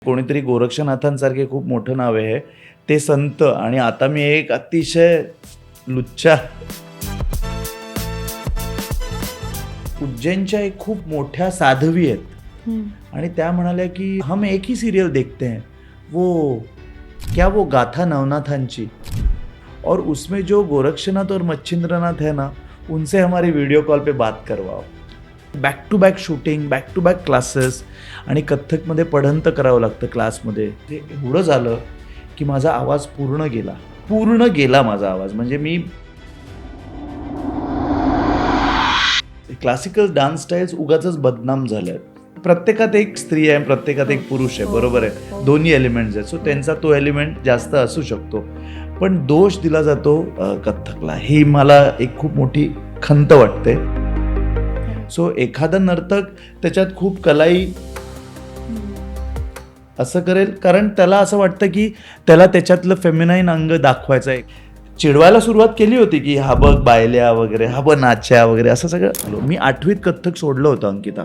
कोणीतरी गोरक्षनाथांसारखे खूप मोठं नाव आहे ते संत, आणि आता मी एक अतिशय लुच्चा उज्जैनच्या एक खूप मोठ्या साधवी आहेत आणि त्या म्हणाल्या की हम एक ही सीरियल देखते हैं, वो क्या वो गाथा नवनाथांची, और उसमें जो गोरक्षनाथ और मच्छिंद्रनाथ है ना, उनसे हमारी वीडियो कॉल पे बात करवाओ. Back to back shooting, back to back classes, आणि कथ्थकमध्ये पढंत करावं लागतं क्लासमध्ये. ते एवढं झालं की माझा आवाज पूर्ण गेला माझा आवाज. म्हणजे मी क्लासिकल डान्स स्टाईल्स उगाचच बदनाम झाल्या. प्रत्येकात एक स्त्री आहे, प्रत्येकात एक पुरुष आहे, बरोबर आहे, दोन्ही एलिमेंट्स आहेत. सो त्यांचा तो एलिमेंट जास्त असू शकतो, पण दोष दिला जातो कथ्थकला. ही मला एक खूप मोठी खंत वाटते. सो एखादा नर्तक त्याच्यात खूप कलाई असं करेल कारण त्याला असं वाटतं की त्याला त्याच्यातलं फेमिनाईन अंग दाखवायचं आहे. चिडवायला सुरुवात केली होती की हा बघ बायल्या वगैरे, हा बघ नाच्या वगैरे, असं सगळं. मी 8वीत कथ्थक सोडलं होतं अंकिता.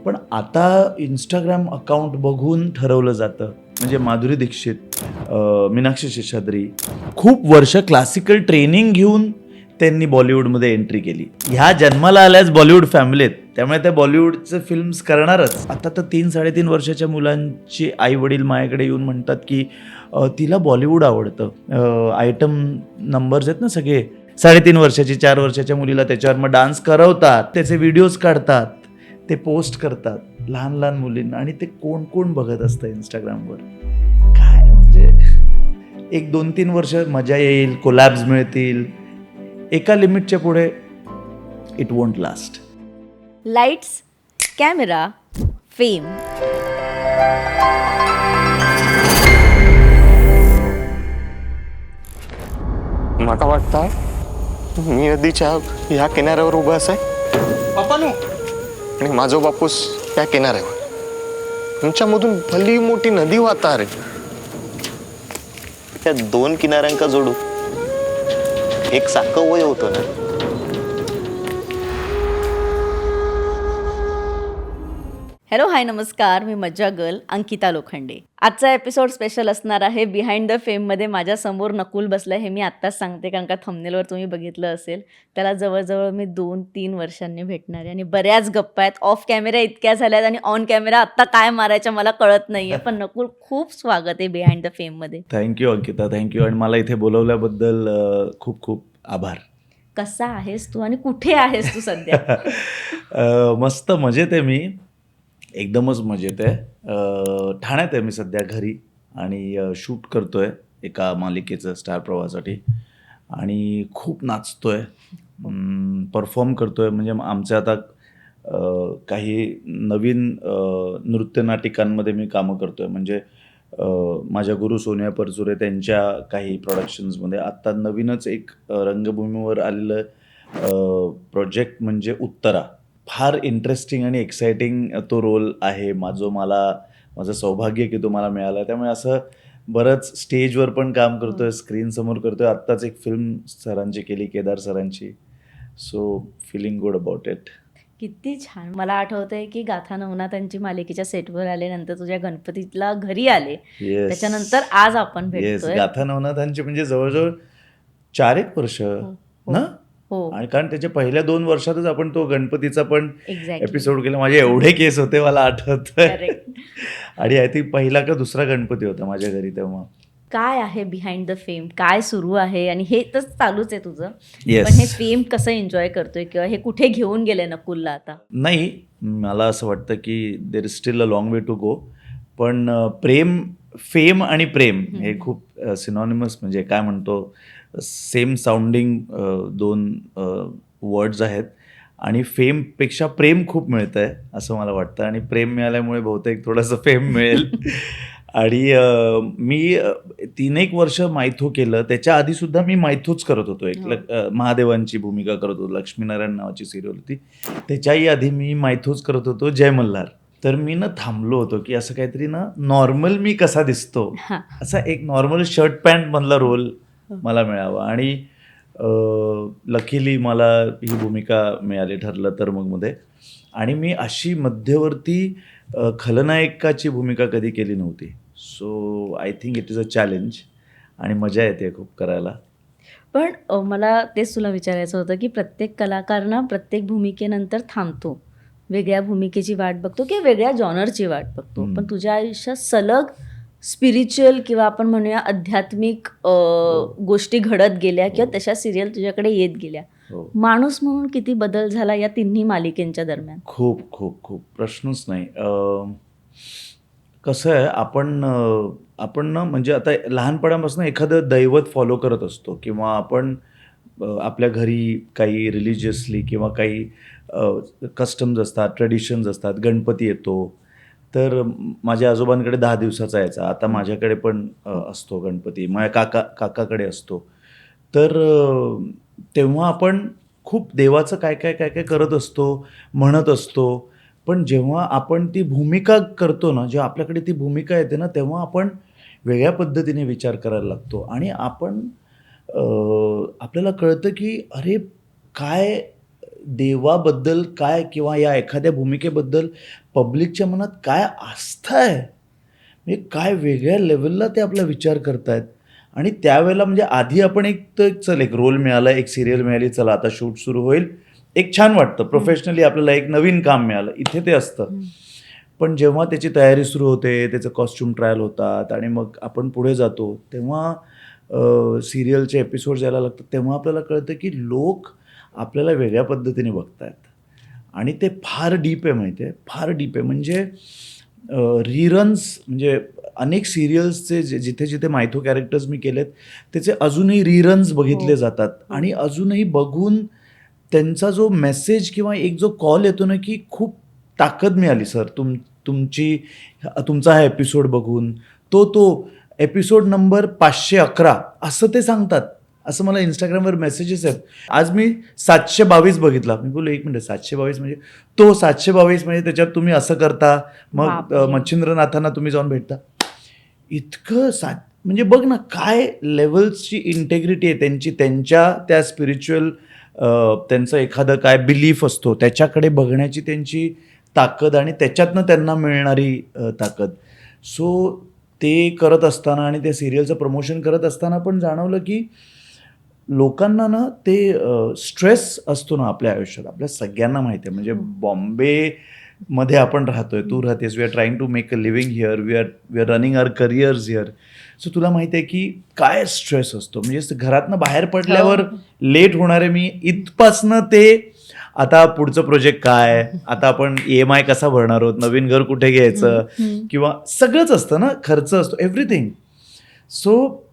पण आता इंस्टाग्राम अकाउंट बघून ठरवलं जातं. म्हणजे माधुरी दीक्षित, मीनाक्षी शेषाद्री खूप वर्ष क्लासिकल ट्रेनिंग घेऊन त्यांनी बॉलिवूडमध्ये एंट्री केली. ह्या जन्माला आल्याच बॉलिवूड फॅमिलीत, त्यामुळे त्या बॉलिवूडचे फिल्म्स करणारच. आता तर 3-3.5 वर्षाच्या मुलांची आई वडील माझ्याकडे येऊन म्हणतात की तिला बॉलिवूड आवडतं. आयटम नंबर्स आहेत ना सगळे, 3.5 वर्षाची 4 वर्षाच्या मुलीला त्याच्यावर मग डान्स करवतात, त्याचे व्हिडिओज काढतात, ते पोस्ट करतात लहान लहान मुलींना, आणि ते कोण कोण बघत असतं इंस्टाग्रामवर. काय म्हणजे 1-2-3 वर्ष मजा येईल, कोलॅब्स मिळतील, एका लिमिटच्या पुढे it won't last. Lights, camera, fame. माका वाटतं मी नदीच्या ह्या किनाऱ्यावर उभा असाय बापानो, आणि माझो बापूस या किनाऱ्यावर. तुमच्यामधून भली मोठी नदी वाहता रे. त्या 2 किनाऱ्यांका जोडू एक साखं वय होतं ना. हॅलो, हाय, नमस्कार. मी मज्जा गर्ल अंकिता लोखंडे. आजचा एपिसोड स्पेशल असणार आहे. बिहाइंड द फेममध्ये माझ्यासमोर नकुल बसला हे मी आत्ताच सांगते, कारण का थंबनेलवर तुम्ही बघितलं असेल. त्याला जवळजवळ मी 2-3 वर्षांनी भेटणार आहे, आणि बऱ्याच गप्पा आहेत. ऑफ कॅमेरा इतक्या झाल्यात, आणि ऑन कॅमेरा आत्ता काय मारायचं मला कळत नाहीये. पण नकुल, खूप स्वागत आहे बिहाइंड द फेममध्ये. Thank you Ankita, thank you. आणि मला इथे बोलवल्याबद्दल खूप खूप आभार. कसा आहेस तू आणि कुठे आहेस तू सध्या? मस्त मजेत आहे मी, एकदमच मजेत आहे. ठाण्यात आहे मी सध्या घरी, आणि शूट करतोय एका मालिकेचं स्टार प्रवाहासाठी, आणि खूप नाचतोय, परफॉर्म करतोय. म्हणजे आमचे आता काही नवीन नृत्यनाटिकांमध्ये मी कामं करतोय. म्हणजे माझ्या गुरु सोनिया परचुरे त्यांच्या काही प्रोडक्शन्समध्ये. आत्ता नवीनच एक रंगभूमीवर आलेलं प्रोजेक्ट म्हणजे उत्तरा. फार इंटरेस्टिंग आणि एक्सायटिंग तो रोल आहे. माझं सौभाग्य की तो मला मिळाला. त्यामुळे असं बरंच स्टेजवर पण काम करतोय, स्क्रीनसमोर करतोय. आत्ताच एक फिल्म सरांची केली, केदार सरांची. So feeling good about it. किती छान. मला आठवतंय की गाथा नवनाथांची मालिकेच्या सेटवर आले, नंतर तुझ्या गणपतीला घरी आले, त्याच्यानंतर आज आपण भेटतोय. गाथा नवनाथांची म्हणजे जवळजवळ 4-1 वर्ष ना. हो, आणि कारण त्याच्या पहिल्या 2 वर्षातच आपण तो गणपतीचा पण एक्झॅक्टली एपिसोड केला. माझे एवढे केस होते मला आठवतंय. करेक्ट. आणि आय थिंक पहिला का दुसरा गणपती होता माझ्या घरी तेव्हा. काय आहे बिहाइंड द फेम, काय सुरू आहे? आणि हे तर चालूच आहे तुझं, Yes. पण हे फेम कसं एन्जॉय करतोय, किंवा हे कुठे घेऊन गेले नकुलला आता? नाही, मला असं वाटतं की there is still a long way to go. पण फेम आणि प्रेम हे खूप सिनॉनिमस, म्हणजे काय म्हणतो, सेम साऊंडिंग 2 वर्ड्स आहेत. आणि फेमपेक्षा प्रेम खूप मिळतं आहे असं मला वाटतं, आणि प्रेम मिळाल्यामुळे बहुतेक थोडंसं फेम मिळेल. आणि मी 3-1 वर्ष मायथो केलं. त्याच्या आधीसुद्धा मी मायथोच करत होतो. एक महादेवांची भूमिका करत होतो, लक्ष्मीनारायण नावाची सिरियल होती. त्याच्याही आधी मी मायथोच करत होतो, जय मल्हार. तर मी थांबलो होतो की असं काहीतरी नॉर्मल मी कसा दिसतो, असा एक नॉर्मल शर्ट पॅन्ट मधला रोल मला मिळावा. आणि लकीली मला ही भूमिका मिळाली, ठरलं तर मग मध्ये. आणि मी अशी मध्यवर्ती खलनायकाची भूमिका कधी केली नव्हती. So I think it is a challenge आणि मजा येते खूप करायला. पण मला तेच तुला विचारायचं होतं की प्रत्येक कलाकार ना प्रत्येक भूमिकेनंतर थांबतो, वेगळ्या भूमिकेची वाट बघतो किंवा वेगळ्या जॉनरची वाट बघतो. पण तुझ्या आयुष्यात सलग स्पिरिच्युअल किंवा आपण म्हणूया आध्यात्मिक गोष्टी घडत गेल्या किंवा तशा सिरियल तुझ्याकडे येत गेल्या. हो. माणूस म्हणून किती बदल झाला या तिन्ही मालिकेंच्या दरम्यान? खूप खूप खूप प्रश्नच नाही. कसं आहे, आपण ना म्हणजे आता लहानपणापासून एखादं दैवत फॉलो करत असतो किंवा आपण आपल्या घरी काही रिलिजियसली किंवा काही कस्टम्स असतात, ट्रेडिशन्स असतात. गणपती येतो तर माझ्या आजोबांकडे 10 दिवसाचा यायचा. आता माझ्याकडे पण असतो गणपती, माझ्या काकाकडे असतो. तर तेव्हा आपण खूप देवाचं काय काय काय काय करत असतो, म्हणत असतो. पण जेव्हा आपण ती भूमिका करतो ना, जेव्हा आपल्याकडे ती भूमिका येते ना, तेव्हा आपण वेगळ्या पद्धतीने विचार करायला लागतो आणि आपण आपल्याला कळतं की अरे काय देवाबद्दल काय किंवा या एखाद्या भूमिकेबद्दल पब्लिकच्या मनात काय आस्था आहे, म्हणजे काय वेगळ्या लेवलला ते आपला विचार करतायत. आणि त्यावेळेला म्हणजे आधी आपण एक तर चल एक रोल मिळाला, एक सिरियल मिळाली, चला आता शूट सुरू होईल, एक छान वाटतं प्रोफेशनली, आपल्याला एक नवीन काम मिळालं, इथे ते असतं. पण जेव्हा त्याची तयारी सुरू होते, त्याचं कॉस्ट्युम ट्रायल होतात आणि मग आपण पुढे जातो, तेव्हा सिरियलचे एपिसोड्स यायला लागतात, तेव्हा आपल्याला कळतं की लोक आपल्याला वेगळ्या पद्धतीने बघतायत आणि ते फार डीप आहे, माहिती आहे, फार डीप आहे. म्हणजे रिरन्स म्हणजे अनेक सिरियल्सचे जिथे जिथे मायथो कॅरेक्टर्स मी केलेत त्याचे अजूनही रिरन्स बघितले जातात आणि अजूनही बघून त्यांचा जो मेसेज किंवा एक जो कॉल येतो ना की खूप ताकद मिळाली सर तुमचा हा एपिसोड बघून, तो एपिसोड नंबर 511 असं ते सांगतात. असं मला इंस्टाग्रामवर मेसेजेस आहेत. आज मी 722 बघितला. मी बोललो 1 मिनिट, 722 म्हणजे तो 722 म्हणजे त्याच्यात तुम्ही असं करता, मग मच्छिंद्रनाथांना तुम्ही जाऊन भेटता. इतकं म्हणजे बघ ना काय लेवल्सची इंटेग्रिटी आहे त्यांची, त्यांच्या त्या स्पिरिच्युअल त्यांचं एखादं काय बिलीफ असतो त्याच्याकडे बघण्याची त्यांची ताकद आणि त्याच्यातनं त्यांना मिळणारी ताकद. सो ते करत असताना आणि त्या सिरियलचं प्रमोशन करत असताना पण जाणवलं की लोकांना ना ते स्ट्रेस असतो ना आपल्या आयुष्यात, आपल्या सगळ्यांना माहिती आहे. म्हणजे बॉम्बेमध्ये आपण राहतोय, तू राहतेस, we are trying to make a living here, we are running our careers here. So तुला माहिती आहे की काय स्ट्रेस असतो. म्हणजे घरातनं बाहेर पडल्यावर लेट होणारे मी इथपासनं ते आता पुढचं प्रोजेक्ट काय, आता आपण EMI कसा भरणार आहोत, नवीन घर कुठे घ्यायचं किंवा सगळंच असतं ना, खर्च असतो, एव्हरीथिंग. सो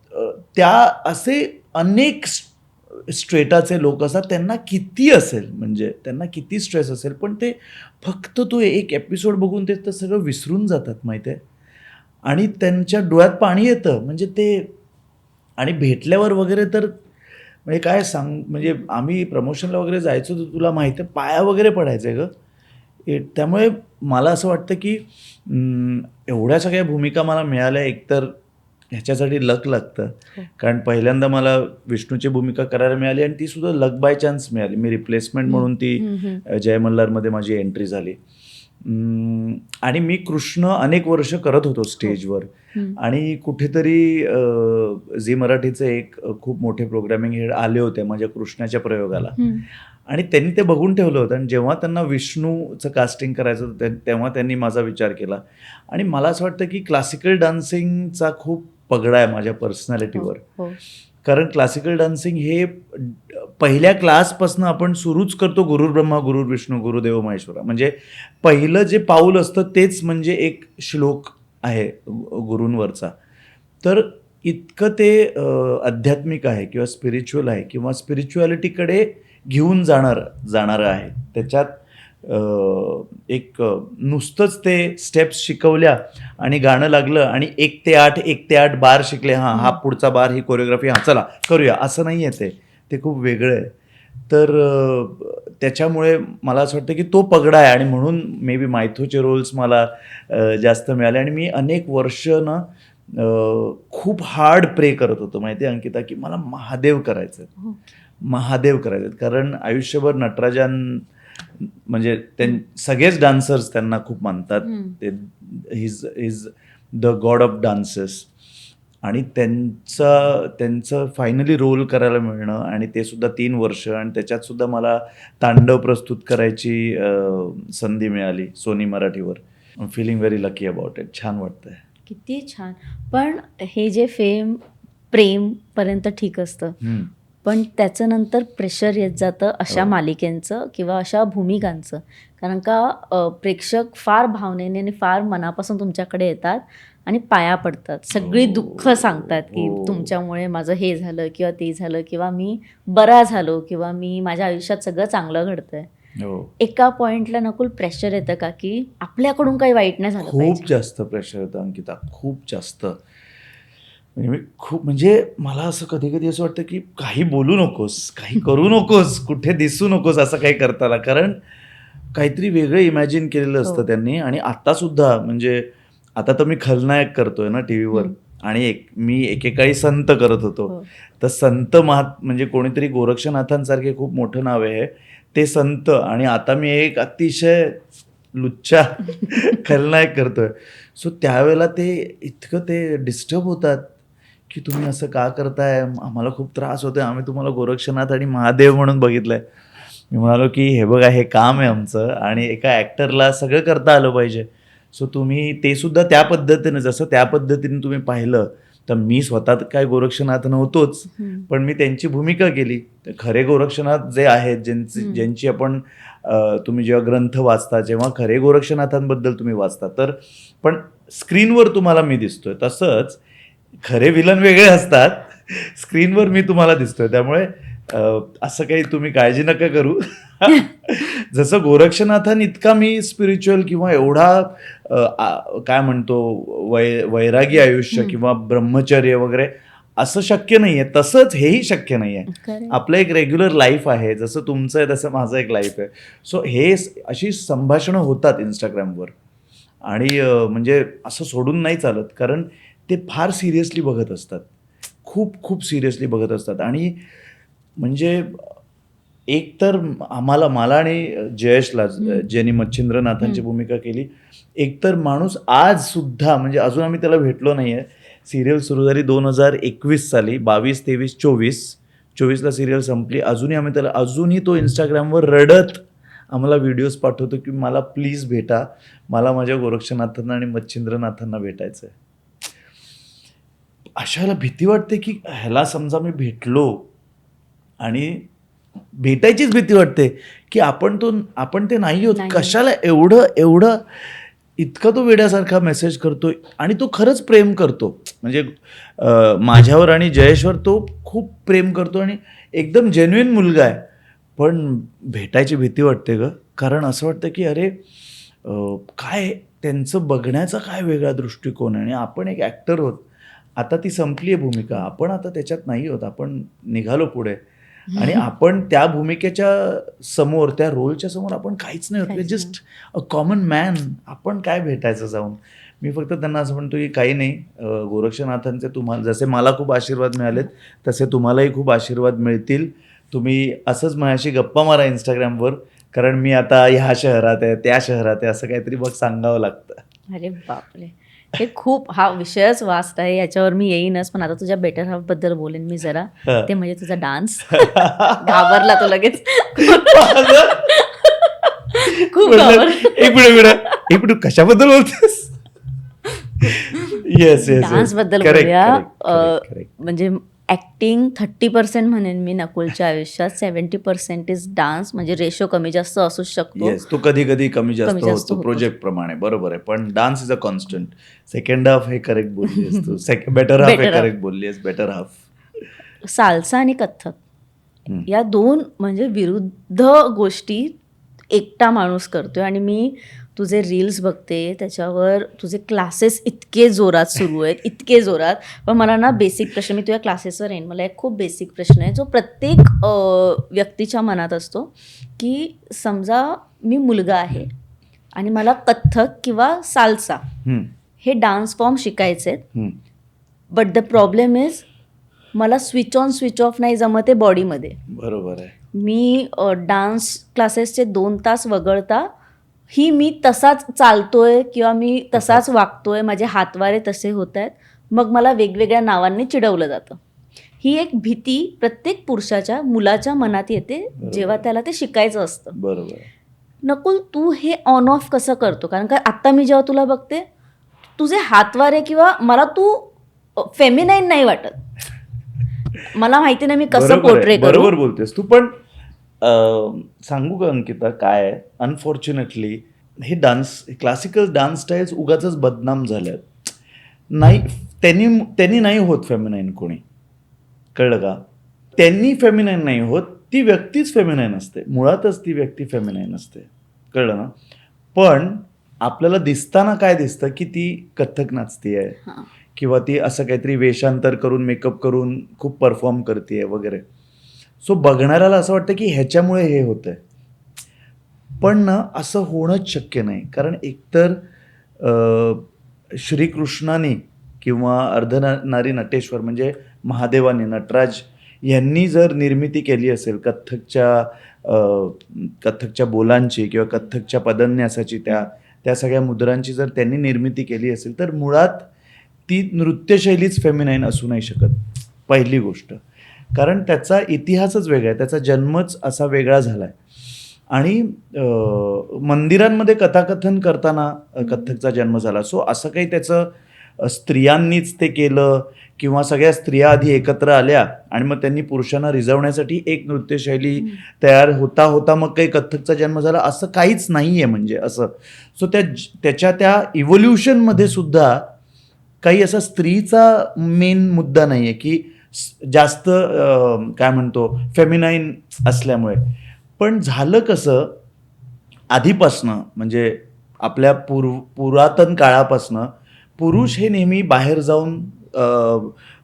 त्या असे अनेक स्ट्रेटाचे लोक असतात, त्यांना किती असेल, म्हणजे त्यांना किती स्ट्रेस असेल, पण ते फक्त तो एक एपिसोड बघून ते तर सगळं विसरून जातात, माहिती आहे. आणि त्यांच्या डोळ्यात पाणी येतं. म्हणजे ते आणि भेटल्यावर वगैरे तर म्हणजे काय सांग, म्हणजे आम्ही प्रमोशनला वगैरे जायचो तर तुला माहिती आहे पाया वगैरे पडायचं आहे गं. त्यामुळे मला असं वाटतं की एवढ्या सगळ्या भूमिका मला मिळाल्या, एकतर ह्याच्यासाठी लक लागतं. कारण पहिल्यांदा मला विष्णूची भूमिका करायला मिळाली आणि ती सुद्धा लक बाय चान्स मिळाली. मी रिप्लेसमेंट म्हणून ती जय मल्हारमध्ये माझी एंट्री झाली. आणि मी कृष्ण अनेक वर्ष करत होतो स्टेजवर आणि कुठेतरी झी मराठीचे एक खूप मोठे प्रोग्रामिंग हेड आले होते माझ्या कृष्णाच्या प्रयोगाला आणि त्यांनी ते बघून ठेवलं होतं. आणि जेव्हा त्यांना विष्णूचं कास्टिंग करायचं होतं तेव्हा त्यांनी माझा विचार केला. आणि मला असं वाटतं की क्लासिकल डान्सिंगचा खूप पगडा आहे माझ्या पर्सनॅलिटीवर. कारण क्लासिकल डान्सिंग हे पहिल्या क्लासपासून आपण सुरूच करतो, गुरुर् ब्रह्मा गुरुर् विष्णू गुरुदेव महेश्वरा. म्हणजे पहिलं जे पाऊल असतं तेच म्हणजे एक श्लोक आहे गुरूंवरचा. तर इतकं ते आध्यात्मिक आहे किंवा स्पिरिच्युअल आहे किंवा स्पिरिच्युअलिटीकडे घेऊन जाणारं आहे. त्याच्यात एक नुसतंच ते स्टेप्स शिकवल्या आणि गाणं लागलं आणि 1 ते 8 बार शिकले, हा पुढचा बार, ही कोरिओग्राफी, चला करूया, असं नाही आहे. ते खूप वेगळं आहे. तर त्याच्यामुळे मला असं वाटतं की तो पगडा आहे आणि म्हणून मे बी मायथोचे रोल्स मला जास्त मिळाले. आणि मी अनेक वर्ष ना खूप हार्ड प्रे करत होतो, माहिती आहे अंकिता, की मला महादेव करायचं. कारण आयुष्यभर नटराजन म्हणजे सगळेच डान्सर्स त्यांना खूप मानतात. ते is the God of dances. आणि त्यांचं फायनली रोल करायला मिळणं आणि ते सुद्धा 3 वर्ष आणि त्याच्यात सुद्धा मला तांडव प्रस्तुत करायची संधी मिळाली सोनी मराठीवर. I am feeling very lucky about it. छान वाटतंय. किती छान. पण हे जे प्रेम पर्यंत ठीक असतं, पण त्याचं नंतर प्रेशर येत जातं अशा मालिकेंचं किंवा अशा भूमिकांचं. कारण का प्रेक्षक फार भावनेने आणि फार मनापासून तुमच्याकडे येतात आणि पाया पडतात, सगळी दुःख सांगतात की तुमच्यामुळे माझं हे झालं किंवा ते झालं किंवा मी बरा झालो किंवा मी माझ्या आयुष्यात सगळं चांगलं घडतंय. एका पॉइंटला नकुल प्रेशर येतं का की आपल्याकडून काही वाईट नाही झालं पाहिजे? खूप जास्त प्रेशर येतं अंकिता, खूप जास्त. म्हणजे मला असं कधी कधी असं वाटतं की काही बोलू नकोस, काही करू नकोस, कुठे दिसू नकोस असं काही करताना, कारण काहीतरी वेगळं इमॅजिन केलेलं असतं त्यांनी. आणि आता सुद्धा म्हणजे आता तर मी खलनायक करतोय ना टी व्हीवर, आणि मी एकेकाळी संत करत होतो. तर संत म्हणजे कोणीतरी गोरक्षनाथांसारखे खूप मोठं नाव आहे ते संत, आणि आता मी एक अतिशय लुच्चा खलनायक करतोय. सो त्यावेळेला ते इतकं ते डिस्टर्ब होतात की तुम्ही असं का करताय, आम्हाला खूप त्रास होतोय, आम्ही तुम्हाला गोरक्षनाथ आणि महादेव म्हणून बघितलंय. मी म्हणालो की हे बघा, हे काम आहे आमचं आणि एका ॲक्टरला सगळं करता आलं पाहिजे. सो तुम्ही ते सुद्धा त्या पद्धतीने, जसं त्या पद्धतीने तुम्ही पाहिलं तर मी स्वतः काय गोरक्षनाथ नव्हतोच, पण मी त्यांची भूमिका केली. खरे गोरक्षनाथ जे आहेत, ज्यांची आपण तुम्ही जेव्हा ग्रंथ वाचता, जेव्हा खरे गोरक्षनाथांबद्दल तुम्ही वाचता, तर पण स्क्रीनवर तुम्हाला मी दिसतोय, तसंच खरे विलन वेगळे असतात, स्क्रीनवर मी तुम्हाला दिसतोय. त्यामुळे असं काही तुम्ही काळजी नका करू. जसं गोरक्षनाथां इतका मी स्पिरिच्युअल किंवा एवढा काय म्हणतो वैरागी आयुष्य किंवा ब्रह्मचर्य वगैरे असं शक्य नाहीये, तसंच हेही शक्य नाहीये. आपलं एक रेग्युलर लाईफ आहे, जसं तुमचं आहे तसं माझं एक लाईफ आहे. सो हे अशी संभाषणं होतात इंस्टाग्रामवर, आणि म्हणजे असं सोडून नाही चालत, कारण ते फार सिरियसली बघत असतात, खूप खूप सिरियसली बघत असतात. आणि म्हणजे एक तर मला आणि जयेशला, ज्यांनी मच्छिंद्रनाथांची भूमिका केली, एकतर माणूस आज सुद्धा, म्हणजे अजून आम्ही त्याला भेटलो नाही आहे. सिरियल सुरू झाली 2021 साली, 22, 23, 24ला सिरियल संपली. अजूनही तो इंस्टाग्रामवर रडत आम्हाला व्हिडिओज पाठवतो की मला प्लीज भेटा, मला माझ्या गोरक्षनाथांना आणि मच्छिंद्रनाथांना भेटायचं आहे. अशाला भीती वाटते की ह्याला समजा मी भेटलो, आणि भेटायचीच भीती वाटते की आपण ते नाही होत, कशाला एवढं इतका तो वेड्यासारखा मेसेज करतो. आणि तो खरंच प्रेम करतो, म्हणजे माझ्यावर आणि जयेशवर तो खूप प्रेम करतो आणि एकदम जेन्युइन मुलगा आहे. पण भेटायची भीती वाटते ग, कारण असं वाटतं की अरे काय त्यांचं बघण्याचा काय वेगळा दृष्टिकोन आहे, आणि आपण एक ॲक्टर होत, आता ती संपली आहे भूमिका, आपण आता त्याच्यात नाही होत, आपण निघालो पुढे, आणि आपण त्या भूमिकेच्या समोर, त्या रोलच्या समोर आपण काहीच नाही होत. Just a common man. आपण काय भेटायचं जाऊन. मी फक्त त्यांना असं म्हणतो की काही नाही, गोरक्षनाथांचे तुम्हाला जसे मला खूप आशीर्वाद मिळालेत तसे तुम्हालाही खूप आशीर्वाद मिळतील. तुम्ही असंच माझ्याशी गप्पा मारा इंस्टाग्रामवर, कारण मी आता ह्या शहरात आहे, त्या शहरात आहे, असं काहीतरी मग सांगावं लागतं. अरे बापरे, हे खूप, हा विषयच वास्ट आहे, याच्यावर मी येईनच. पण आता तुझ्या बेटर हाफ बद्दल बोलेन मी जरा. ते म्हणजे तुझा डान्स. घाबरला तो लगेच. खूप एक मिनिट कशाबद्दल बोलतेस? येस डान्स बद्दल बोलूया. म्हणजे ॲक्टिंग 30% म्हणेन मी नकुलच्या आयुष्यात, 70% इज डान्स. म्हणजे रेशो कमी जास्त असू शकतो. येस, तो कधी कधी कमी जास्त होतो प्रोजेक्ट प्रमाणे, बरोबर आहे. पण dance is a constant. Second half हे करेक्ट बोललीस तू, बेटर हाफ हे करेक्ट बोललीस, बेटर हाफ. साल्सा आणि कथ्थक या दोन म्हणजे विरुद्ध गोष्टी एकटा माणूस करतोय. आणि मी तुझे रील्स बघते, त्याच्यावर तुझे क्लासेस इतके जोरात सुरू आहेत, इतके जोरात. पण मला ना बेसिक प्रश्न, मी तुझ्या क्लासेसवर येईन, मला एक खूप बेसिक प्रश्न आहे जो प्रत्येक व्यक्तीच्या मनात असतो, की समजा मी मुलगा आहे आणि मला कथ्थक किंवा साल्सा हे डान्स फॉर्म शिकायचे आहेत, बट द प्रॉब्लेम इज मला स्विच ऑन स्विच ऑफ नाही जमत आहे बॉडीमध्ये. बरोबर आहे. मी डान्स क्लासेसचे 2 तास वगळता ही मी तसाच चालतोय किंवा मी तसाच वागतोय, माझे हातवारे तसे होत आहेत, मग मला वेगवेगळ्या नावांनी चिडवलं जातं. ही एक भीती प्रत्येक पुरुषाच्या मुलाच्या मनात येते जेव्हा त्याला ते शिकायचं असतं. बरोबर. नकुल, तू हे ऑन ऑफ कसं करतो? कारण का आत्ता मी जेव्हा तुला बघते, तुझे हातवारे किंवा मला तू फेमिनाईन नाही वाटत. मला माहिती नाही मी कसं बरोबर आहे, पोर्ट्रे करू. बरोबर बोलतेस तू. पण सांगू का अंकिता, काय आहे, अनफॉर्च्युनेटली हे क्लासिकल डान्स स्टाईल्स उगाचच बदनाम झाल्यात. नाही, त्यांनी नाही होत फेमिनाईन कोणी, कळलं का? त्यांनी फेमिनाईन नाही होत, ती व्यक्तीच फेमिनाईन असते, मुळातच ती व्यक्ती फेमिनाईन असते, कळलं ना? पण आपल्याला दिसताना काय दिसतं की ती कथ्थक नाचती आहे हां. किंवा ती असं काहीतरी वेषांतर करून मेकअप करून खूप परफॉर्म करते वगैरे. सो बघणाऱ्याला असं वाटतं की ह्याच्यामुळे हे होतंय. पण ना असं होणंच शक्य नाही. कारण एकतर श्रीकृष्णाने किंवा अर्धनारी नटेश्वर म्हणजे महादेवाने, नटराज यांनी जर निर्मिती केली असेल कथ्थकच्या बोलांची किंवा कथ्थकच्या पदन्यासाची, त्या सगळ्या मुद्रांची जर त्यांनी निर्मिती केली असेल, तर मुळात ती नृत्यशैलीच फेमिनाईन असू नाही शकत, पहिली गोष्ट. कारण त्याचा इतिहासच वेगळा आहे, त्याचा जन्मच असा वेगळा झाला आहे. आणि मंदिरांमध्ये कथाकथन करताना कथ्थकचा जन्म झाला. सो असं काही त्याचं स्त्रियांनीच ते केलं किंवा सगळ्या स्त्रिया आधी एकत्र आल्या आणि मग त्यांनी पुरुषांना रिझवण्यासाठी एक नृत्यशैली तयार होता मग काही कथ्थकचा जन्म झाला, असं काहीच नाही आहे. म्हणजे असं सो त्याच्या त्या इव्होल्युशनमध्ये सुद्धा काही असा स्त्रीचा मेन मुद्दा नाही आहे की जास्त काय म्हणतो फेमिनाईन असल्यामुळे. पण झालं कसं, आधीपासनं म्हणजे आपल्या पुरातन काळापासनं पुरुष हे नेहमी बाहेर जाऊन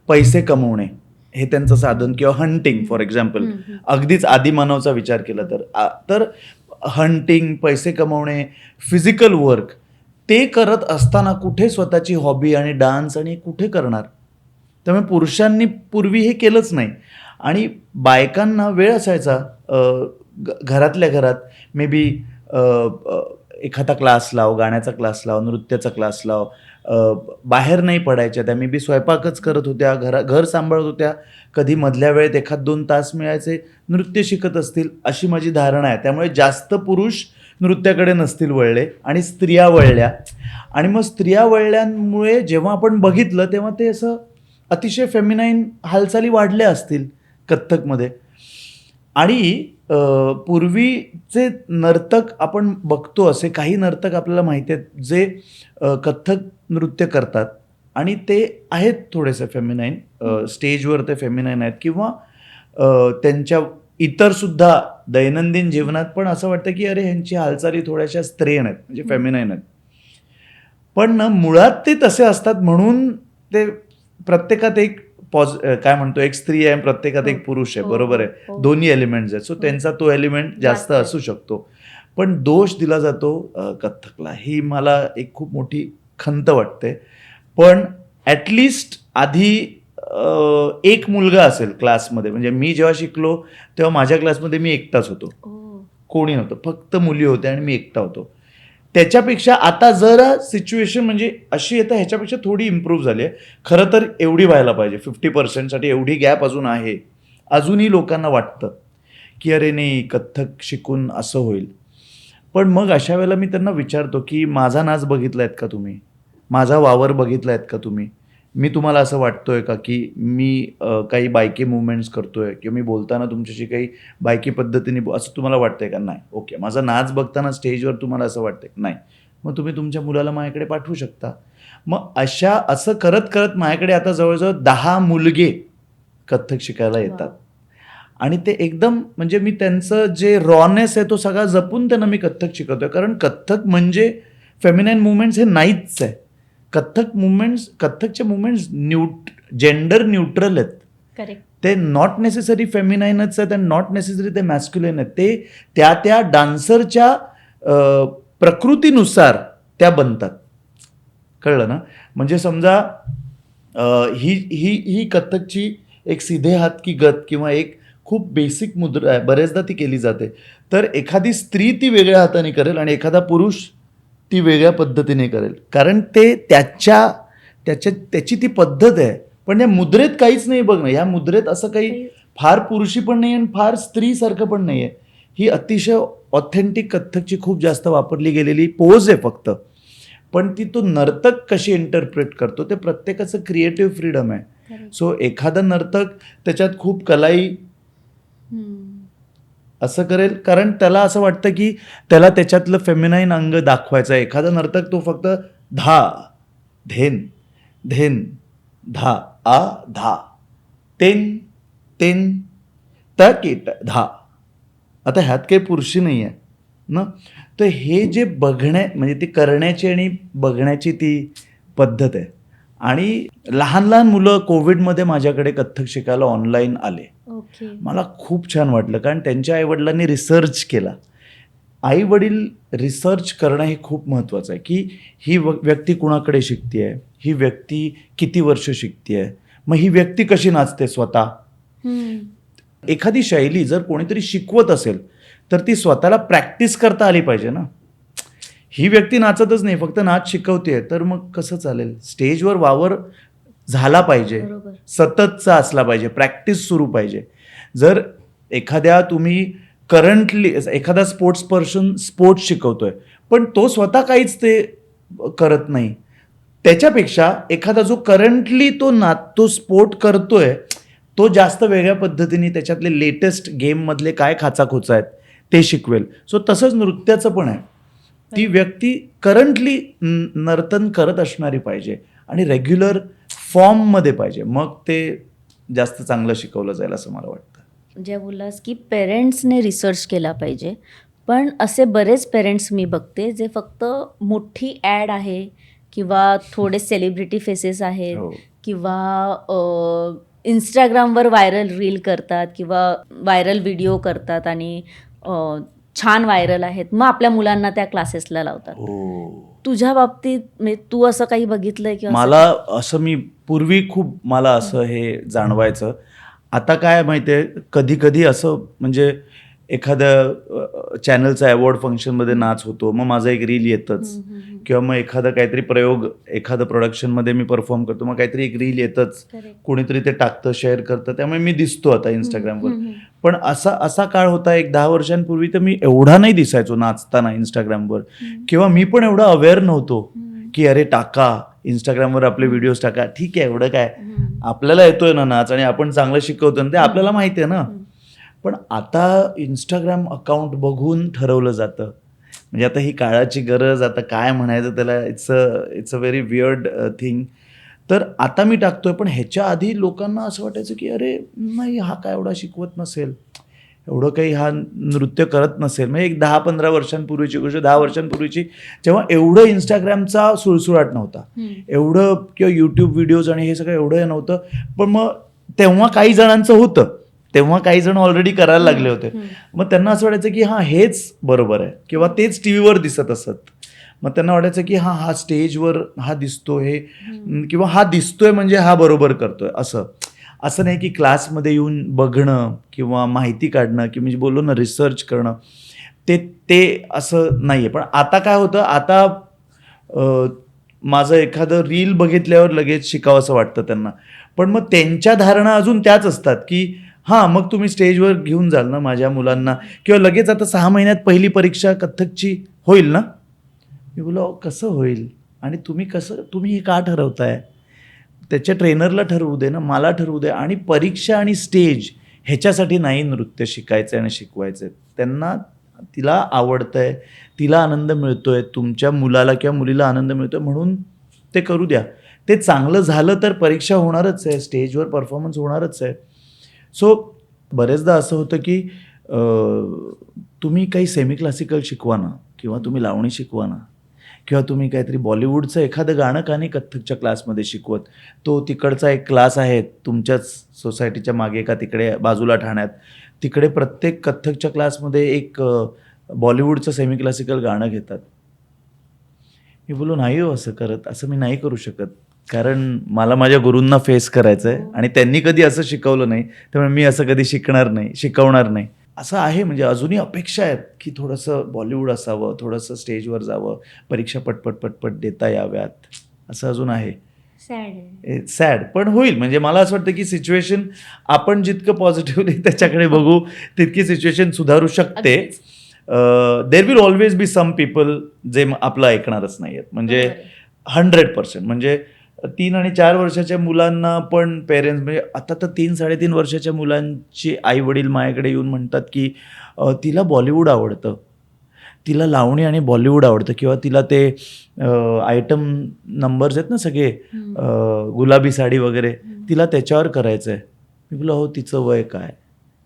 पैसे कमवणे हे त्यांचं साधन, किंवा हंटिंग फॉर एक्झाम्पल, अगदीच आदिमानवचा विचार केला तर हंटिंग, पैसे कमवणे, फिजिकल वर्क, ते करत असताना कुठे स्वतःची हॉबी आणि डान्स आणि कुठे करणार? त्यामुळे पुरुषांनी पूर्वी हे केलंच नाही. आणि बायकांना वेळ असायचा घरातल्या घरात मे बी एखादा क्लास लाव, गाण्याचा क्लास लाव, नृत्याचा क्लास लाव, बाहेर नाही पडायच्या त्या, मे बी स्वयंपाकच करत होत्या, घर सांभाळत होत्या, कधी मधल्या वेळेत 1-2 तास मिळायचे, नृत्य शिकत असतील, अशी माझी धारणा आहे. त्यामुळे जास्त पुरुष नृत्याकडे नसतील वळले आणि स्त्रिया वळल्या. आणि मग स्त्रिया वळल्यामुळे जेव्हा आपण बघितलं तेव्हा ते असं अतिशय फेमिनाईन हालचाली वाढल्या असतील कथ्थकमध्ये. आणि पूर्वीचे नर्तक आपण बघतो, असे काही नर्तक आपल्याला माहिती आहेत जे कथ्थक नृत्य करतात आणि ते आहेत थोडेसे फेमिनाईन, स्टेजवर ते फेमिनाईन आहेत, किंवा त्यांच्या इतरसुद्धा दैनंदिन जीवनात पण असं वाटतं की अरे ह्यांची हालचाली थोड्याशा स्त्रीण आहेत, म्हणजे फेमिनाईन आहेत. पण ना मुळात ते तसे असतात, म्हणून ते प्रत्येकात एक काय म्हणतो, एक स्त्री आहे, प्रत्येकात एक पुरुष आहे, बरोबर आहे, दोन्ही एलिमेंट्स आहेत. सो त्यांचा तो एलिमेंट जास्त असू शकतो. पण दोष दिला जातो कथ्थकला, ही मला एक खूप मोठी खंत वाटते. पण ॲटलिस्ट आधी एक मुलगा असेल क्लासमध्ये, म्हणजे मी जेव्हा शिकलो तेव्हा माझ्या क्लासमध्ये मी एकटाच होतो, कोणी नव्हतं, फक्त मुली होत्या आणि मी एकटा होतो. त्याच्यापेक्षा आता जरा सिच्युएशन म्हणजे अशी येतं, ह्याच्यापेक्षा थोडी इम्प्रूव्ह झाली आहे. खरं तर एवढी व्हायला पाहिजे, 50% एवढी गॅप अजून आहे. अजूनही लोकांना वाटतं की अरे नाही, कथ्थक शिकून असं होईल. पण मग अशा वेळेला मी त्यांना विचारतो की माझा नाच बघितला आहेत का तुम्ही? माझा वावर बघितला आहेत का तुम्ही? मी तुम्हाला असं वाटतोय का की मी काही बायकी मुवमेंट्स करतोय किंवा मी बोलताना तुमच्याशी काही बायकी पद्धतीने असं तुम्हाला वाटतंय का? नाही. ओके. माझा नाच बघताना स्टेजवर तुम्हाला असं वाटतंय? नाही. मग तुम्ही तुमच्या मुलाला माझ्याकडे पाठवू शकता. मग असं करत करत माझ्याकडे आता जवळजवळ 10 मुलगे कथ्थक शिकायला येतात. आणि ते एकदम म्हणजे मी त्यांचं जे रॉनेस आहे तो सगळा जपून त्यांना मी कथ्थक शिकवतोय. कारण कथ्थक म्हणजे फेमिनाईन मुवमेंट्स हे नाहीच आहे. कथ्थकचे मुवमेंट्स जेंडर न्यूट्रल आहेत. करेक्ट. ते नॉट नेसेसरी फेमिनाईनच आहेत आणि नॉट नेसेसरी ते मॅस्क्युलिन आहेत. ते त्या डान्सरच्या प्रकृतीनुसार त्या बनतात, कळलं ना? म्हणजे समजा ही कथ्थकची एक सीधे हात की गत किंवा एक खूप बेसिक मुद्रा आहे, बरेचदा ती केली जाते. तर एखादी स्त्री ती वेगळ्या हाताने करेल आणि एखादा पुरुष ती वेगळ्या पद्धतीने करेल, कारण ते त्याची ती पद्धत आहे. पण या मुद्रेत काहीच नाही बघ ना, या मुद्रेत असं काही फार पुरुषी पण नाही आणि फार स्त्रीसारखं पण नाही आहे. ही अतिशय ऑथेंटिक कथ्थकची खूप जास्त वापरली गेलेली पोज आहे फक्त. पण ती तो नर्तक कशी इंटरप्रेट करतो ते प्रत्येकाचं क्रिएटिव्ह फ्रीडम आहे. सो एखादा नर्तक त्याच्यात खूप कलाई असं करेल, कारण त्याला असं वाटतं की त्याला त्याच्यातलं फेमिनाईन अंग दाखवायचं आहे. एखादा नर्तक तो फक्त धा धेन धेन धा आ धा तेन तेन तकीट धा. आता ह्यात काही पुरुषी नाही आहे ना. तर हे जे म्हणजे ती करण्याची आणि बघण्याची ती पद्धत आहे. आणि लहान लहान मुलं कोविडमध्ये माझ्याकडे कथ्थक शिकायला ऑनलाईन आले. मला खूप छान वाटलं, कारण त्यांच्या आईवडिलांनी रिसर्च केला. आईवडील रिसर्च करणं हे खूप महत्त्वाचं आहे, की ही व्यक्ती कुणाकडे शिकते आहे, ही व्यक्ती किती वर्ष शिकते आहे, मग ही व्यक्ती कशी नाचते स्वतः. एखादी शैली जर कोणीतरी शिकवत असेल तर ती स्वतःला प्रॅक्टिस करता आली पाहिजे ना. ही व्यक्ती नाचतच नाही, फक्त नाच शिकवते, तर मग कसं चालेल. स्टेजवर वावर झाला पाहिजे, सततचा असला पाहिजे, प्रॅक्टिस सुरू पाहिजे. जर तुम्ही करंटली एखादा स्पोर्ट्स पर्सन स्पोर्ट्स शिकवतोय पण तो स्वतः काहीच ते करत नाही, त्याच्यापेक्षा एखादा जो करंटली तो स्पोर्ट करतोय तो जास्त वेगळ्या पद्धतीने त्याच्यातले लेटेस्ट गेममधले काय खाचाखोचा आहेत ते शिकवेल. सो तसंच नृत्याचं पण आहे. ती व्यक्ती करंटली नर्तन करत असणारी पाहिजे आणि रेग्युलर फॉर्ममध्ये पाहिजे, मग ते जास्त चांगलं शिकवलं जाईल असं मला वाटतं. जे बोललास की पेरेंट्सने रिसर्च केला पाहिजे, पण असे बरेच पेरेंट्स मी बघते जे फक्त मोठी ॲड आहे किंवा थोडे सेलिब्रिटी फेसेस आहेत किंवा इंस्टाग्रामवर व्हायरल रील करतात किंवा व्हायरल व्हिडिओ करतात आणि छान व्हायरल आहेत, मग आपल्या मुलांना त्या क्लासेसला लावतात. तुझ्या बाबतीत तू असं काही बघितलंय की? मला असं पूर्वी खूप मला असं हे जाणवायचं. आता काय माहितीये, कधी कधी असं म्हणजे एखाद्या चॅनलचा अवॉर्ड फंक्शनमध्ये नाच होतो, मग माझं एक रील येतच, किंवा मग एखादा काहीतरी प्रयोग एखादं प्रोडक्शनमध्ये मी परफॉर्म करतो, मग काहीतरी एक रील येतच, कोणीतरी ते टाकतं, शेअर करतं, त्यामुळे मी दिसतो आता इंस्टाग्रामवर. पण असा काळ होता एक 10 वर्षांपूर्वी, तर मी एवढा नाही दिसायचो नाचताना इंस्टाग्रामवर, किंवा मी पण एवढा अवेअर नव्हतो की अरे टाका इंस्टाग्रामवर आपले व्हिडिओज टाका, ठीक आहे एवढं काय, आपल्याला येतोय ना नाच आणि आपण चांगलं शिकवतो ना, ते आपल्याला माहिती आहे ना. पण आता इंस्टाग्राम अकाउंट बघून ठरवलं जातं, म्हणजे आता ही काळाची गरज, आता काय म्हणायचं त्याला, it's a very weird thing. तर आता मी टाकतोय, पण ह्याच्या आधी लोकांना असं वाटायचं की अरे नाही हा काय एवढा शिकवत नसेल, एवढं काही हा नृत्य करत नसेल. म्हणजे एक 10-15 वर्षांपूर्वीची गोष्ट, 10 वर्षांपूर्वीची, जेव्हा एवढं इंस्टाग्रामचा सुळसुळाट नव्हता, एवढं किंवा यूट्यूब व्हिडिओज आणि हे सगळं एवढं नव्हतं. पण मग तेव्हा काही जणांचं होतं, तेव्हा काही जण ऑलरेडी करायला लागले होते, मग त्यांना असं वाटायचं की हां हेच बरोबर आहे, किंवा तेच टी व्हीवर दिसत असत. मग त्यांना वाटायचं की हा स्टेजवर हा दिसतो हे, किंवा हा दिसतोय म्हणजे हा बरोबर करतोय. असं नाही की क्लासमध्ये येऊन बघणं किंवा माहिती काढणं, की म्हणजे बोललो ना रिसर्च करणं, ते असं नाही आहे. पण आता काय होतं, आता माझं एखादं रील बघितल्यावर लगेच शिकावं असं वाटतं त्यांना. पण मग त्यांच्या धारणा अजून त्याच असतात की हां मग तुम्ही स्टेजवर घेऊन जाल ना माझ्या मुलांना, किंवा लगेच आता 6 महिन्यात पहिली परीक्षा कथ्थकची होईल ना. मी बोललो कसं होईल, आणि तुम्ही हे का ठरवताय, त्याच्या ट्रेनरला ठरवू दे ना, मला ठरवू दे. आणि परीक्षा आणि स्टेज ह्याच्यासाठी नाही नृत्य शिकायचं आणि शिकवायचं. त्यांना तिला आवडतंय, तिला आनंद मिळतोय, तुमच्या मुलाला किंवा मुलीला आनंद मिळतोय म्हणून ते करू द्या. ते चांगलं झालं तर परीक्षा होणारच आहे, स्टेजवर परफॉर्मन्स होणारच आहे. सो बरेचदा असं होतं की तुम्ही काही सेमी क्लासिकल शिकवा ना, किंवा तुम्ही लावणी शिकवा ना, किंवा तुम्ही काहीतरी बॉलिवूडचं एखादं गाणं का नाही कथ्थकच्या क्लासमध्ये शिकवत. तो तिकडचा एक क्लास आहे तुमच्याच सोसायटीच्या मागे का तिकडे बाजूला ठाण्यात, तिकडे प्रत्येक कथ्थकच्या क्लासमध्ये एक बॉलिवूडचं सेमी क्लासिकल गाणं घेतात. मी बोललो नाही हो असं करत, असं मी नाही करू शकत. कारण मला माझ्या गुरूंना फेस करायचं आहे आणि त्यांनी कधी असं शिकवलं नाही, त्यामुळे मी असं कधी शिकवणार नाही असं आहे. म्हणजे अजूनही अपेक्षा आहेत की थोडंसं बॉलिवूड असावं, थोडंसं स्टेजवर जावं, परीक्षा पटपट देता याव्यात, असं अजून आहे. सॅड पण होईल. म्हणजे मला असं वाटतं की सिच्युएशन आपण जितकं पॉझिटिव्हली त्याच्याकडे बघू तितकी सिच्युएशन सुधारू शकते. There will always be some people जे आपलं ऐकणारच नाही आहेत. म्हणजे 100%. म्हणजे 3 आणि 4 वर्षाच्या मुलांना पण पेरेंट्स, म्हणजे आता तर 3-3.5 वर्षाच्या मुलांची आई वडील माझ्याकडे येऊन म्हणतात की तिला बॉलिवूड आवडतं, तिला लावणी आणि बॉलिवूड आवडतं, किंवा तिला ते आयटम नंबर्स आहेत ना सगळे, गुलाबी साडी वगैरे, तिला त्याच्यावर करायचं आहे. मी बोला हो, तिचं वय काय,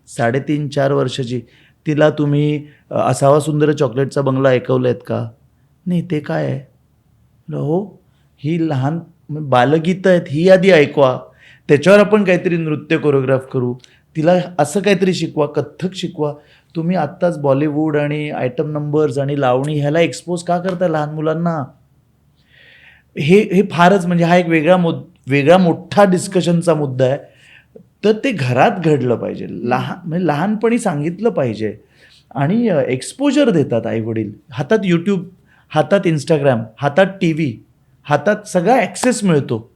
3.5-4 वर्षाची, तिला तुम्ही असावा सुंदर चॉकलेटचा बंगला ऐकवलं आहेत का? नाही, ते काय आहे? हो, ही लहान बालगीतं आहेत, ही आधी ऐकवा, त्याच्यावर आपण काहीतरी नृत्य कोरिओग्राफ करू, तिला असं काहीतरी शिकवा, कथ्थक शिकवा. तुम्ही आत्ताच बॉलिवूड आणि आयटम नंबर्स आणि लावणी ह्याला एक्सपोज का करता लहान मुलांना? हे फारच, म्हणजे हा एक वेगळा मोठा डिस्कशनचा मुद्दा आहे. तर ते घरात घडलं पाहिजे, म्हणजे लहानपणी सांगितलं पाहिजे. आणि एक्सपोजर देतात आई वडील. हातात यूट्यूब, हातात इंस्टाग्राम, हातात TV, हातात सगळा ॲक्सेस मिळतो.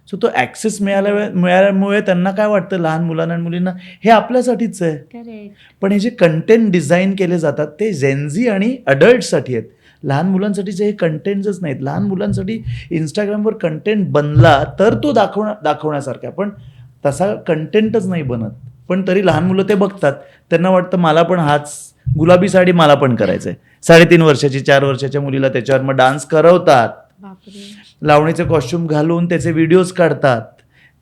सो तो ॲक्सेस मिळाल्यामुळे त्यांना काय वाटतं, लहान मुलांना आणि मुलींना हे आपल्यासाठीच आहे. पण हे जे कंटेंट डिझाईन केले जातात ते जेनझी आणि अडल्टसाठी आहेत, लहान मुलांसाठीचे हे कंटेंट्सच नाहीत. लहान मुलांसाठी इंस्टाग्रामवर कंटेंट बनला तर तो दाखवण्यासारखा, पण तसा कंटेंटच नाही बनत. पण तरी लहान मुलं ते बघतात, त्यांना वाटतं मला पण हाच गुलाबी साडी मला पण करायचं आहे. 3.5 वर्षाची 4 वर्षाच्या मुलीला त्याच्यावर मग डान्स करवतात, लावणीचे कॉस्ट्युम घालून त्याचे व्हिडिओज काढतात,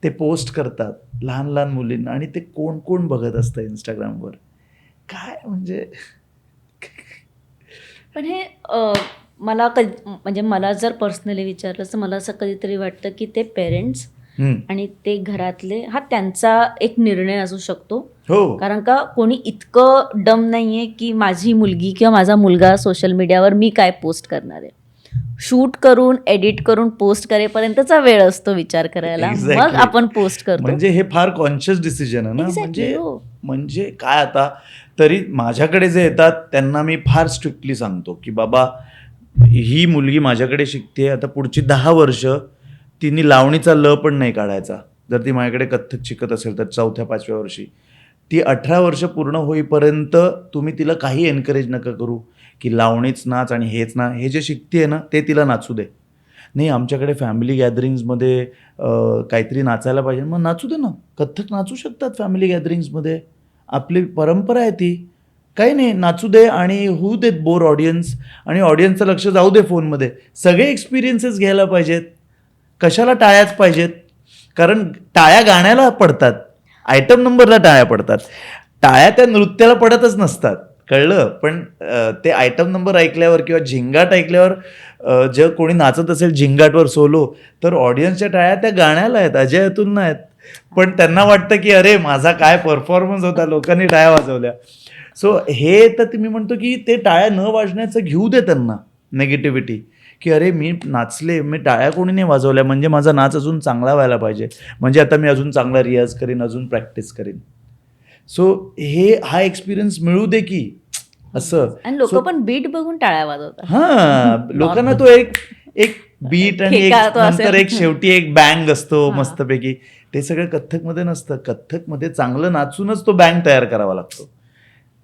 ते पोस्ट करतात लहान लहान मुलींना. आणि ते कोण कोण बघत असतं इंस्टाग्रामवर, काय म्हणजे. पण हे मला म्हणजे मला जर पर्सनली विचारलं तर मला असं कधीतरी वाटतं की ते पेरेंट्स आणि ते घरातले, हा त्यांचा एक निर्णय असू शकतो. हो, कारण का कोणी इतकं डम नाहीये की माझी मुलगी किंवा माझा मुलगा सोशल मीडियावर मी काय पोस्ट करणार आहे. शूट करून एडिट करून पोस्ट करेपर्यंतचा वेळ असतो विचार करायला, मग आपण पोस्ट करतो. म्हणजे हे फार कॉन्शियस डिसिजन आहे ना. म्हणजे काय, आता तरी माझ्याकडे जे येतात त्यांना मी फार स्ट्रिक्टली सांगतो की बाबा, ही मुलगी माझ्याकडे शिकते, आता पुढची 10 वर्ष तिने लावणीचा ल पण नाही काढायचा. जर ती माझ्याकडे कथ्थक शिकत असेल तर 4-5व्या वर्षी, ती 18 वर्ष पूर्ण होईपर्यंत तुम्ही तिला काही एनकरेज नका करू की लावणीच नाच आणि हेच ना, हे जे शिकते ना ते तिला नाचू दे. नाही, आमच्याकडे फॅमिली गॅदरिंग्समध्ये काहीतरी नाचायला पाहिजे, मग नाचू दे ना, कथ्थक नाचू शकतात फॅमिली गॅदरिंग्समध्ये, आपली परंपरा आहे ती, काही नाही, नाचू दे. आणि होऊ देत बोर ऑडियन्स, आणि ऑडियन्सचं लक्ष जाऊ दे फोनमध्ये. सगळे एक्सपिरियन्सेस घ्यायला पाहिजेत, कशाला टाळ्याच पाहिजेत? कारण टाळ्या गाण्याला पडतात, आयटम नंबरला टाळ्या पडतात, टाळ्या त्या नृत्याला पडतच नसतात, कळलं? पण ते आयटम नंबर ऐकल्यावर किंवा झिंगाट ऐकल्यावर जर कोणी नाचत असेल झिंगाटवर सोलो, तर ऑडियन्सच्या टाळ्या त्या गाण्याला आहेत, अजय अतुलना आहेत. पण त्यांना वाटतं की अरे माझा काय परफॉर्मन्स होता, लोकांनी टाळ्या वाजवल्या. सो हे तर मी म्हणतो की ते टाळ्या न वाजण्याचं घेऊ दे त्यांना नेगेटिव्हिटी, की अरे मी नाचले, मी टाळ्या कोणी नाही वाजवल्या, म्हणजे माझा नाच अजून चांगला व्हायला पाहिजे, म्हणजे आता मी अजून चांगला रियाज करीन, अजून प्रॅक्टिस करीन. सो हा एक्सपिरियन्स मिळू दे की असं. आणि लोक पण बीट बघून टाळ्या वाजवतात. हां, लोकांना तो एक बीट आणि एक नंतर एक शेवटी एक बँग असतो मस्तपैकी. ते सगळं कथ्थकमध्ये नसतं. कथ्थकमध्ये चांगलं नाचूनच तो बँग तयार करावा लागतो,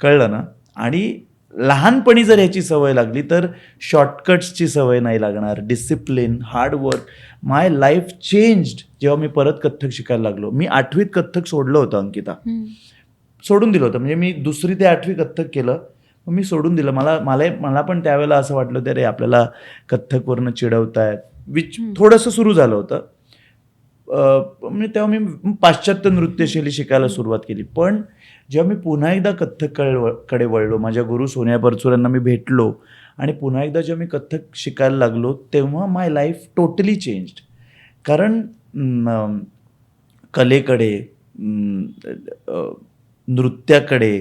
कळलं ना? आणि लहानपणी जर ह्याची सवय लागली तर शॉर्टकट्सची सवय नाही लागणार. Discipline, hard work. My life changed जेव्हा मी परत कथ्थक शिकायला लागलो. मी 8वीत कथ्थक सोडलं होतं, अंकिता, सोडून दिलं होतं. म्हणजे मी 2री ते 8वी कथ्थक केलं, मग मी सोडून दिलं. मला पण त्यावेळेला असं वाटलं होतं, अरे आपल्याला कथ्थकवरनं चिडवतायत, विच थोडंसं सुरू झालं होतं. तेव्हा मी पाश्चात्य नृत्यशैली शिकायला सुरुवात केली. पण जेव्हा मी पुन्हा एकदा कथ्थककडे वळलो, माझ्या गुरु सोनिया परचूर यांना मी भेटलो आणि पुन्हा एकदा जेव्हा मी कथ्थक शिकायला लागलो, तेव्हा माय लाईफ टोटली चेंज्ड. कारण कलेकडे, नृत्याकडे,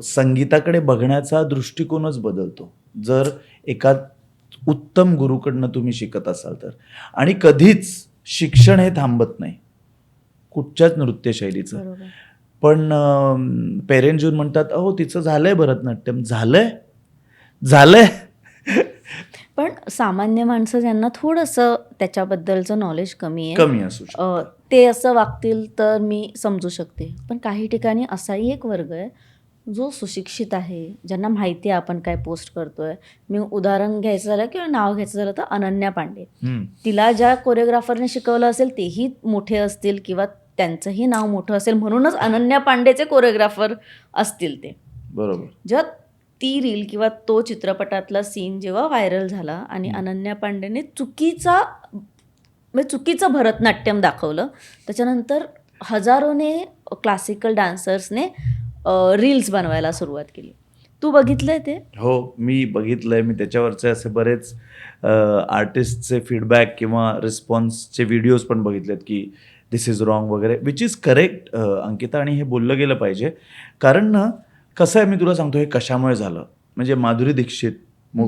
संगीताकडे बघण्याचा दृष्टिकोनच बदलतो. जर एका उत्तम गुरुकडनं तुम्ही शिकत असाल तर. आणि कधीच शिक्षण हे थांबत नाही कुठच्याच नृत्यशैलीचं. बरोबर. पण पेरेंट्स येऊन म्हणतात अहो तिचं झालंय भरतनाट्यम. झालंय पण सामान्य माणसं ज्यांना थोडंसं त्याच्याबद्दलचं नॉलेज कमी आहे, कमी असू शकतं. ते असं वागतील तर मी समजू शकते. पण काही ठिकाणी असाही एक वर्ग आहे जो सुशिक्षित आहे, ज्यांना माहिती आहे आपण काय पोस्ट करतोय. मी उदाहरण घ्यायचं झालं किंवा नाव घ्यायचं झालं तर अनन्या पांडे. तिला ज्या कोरिओग्राफरने शिकवलं असेल तेही मोठे असतील किंवा त्यांचंही नाव मोठं असेल म्हणूनच अनन्या पांडेचे कोरिओग्राफर असतील ते. बरोबर. जेव्हा ती रील किंवा तो चित्रपटातला सीन जेव्हा व्हायरल झाला आणि अनन्या पांडेने चुकीचं भरतनाट्यम दाखवलं, त्याच्यानंतर हजारोने क्लासिकल डान्सर्सने रील्स बनवायला सुरुवात केली. तू बघितलंय ते? हो, मी बघितलंय. मी त्याच्यावरचे असे बरेच आर्टिस्टचे फीडबॅक किंवा रिस्पॉन्सचे व्हिडिओज पण बघितलेत की दिस इज रॉंग वगैरे, विच इज करेक्ट अंकिता. आणि हे बोललं गेलं पाहिजे. कारण ना कसं आहे, मी तुला सांगतो हे कशामुळे झालं. म्हणजे माधुरी दीक्षित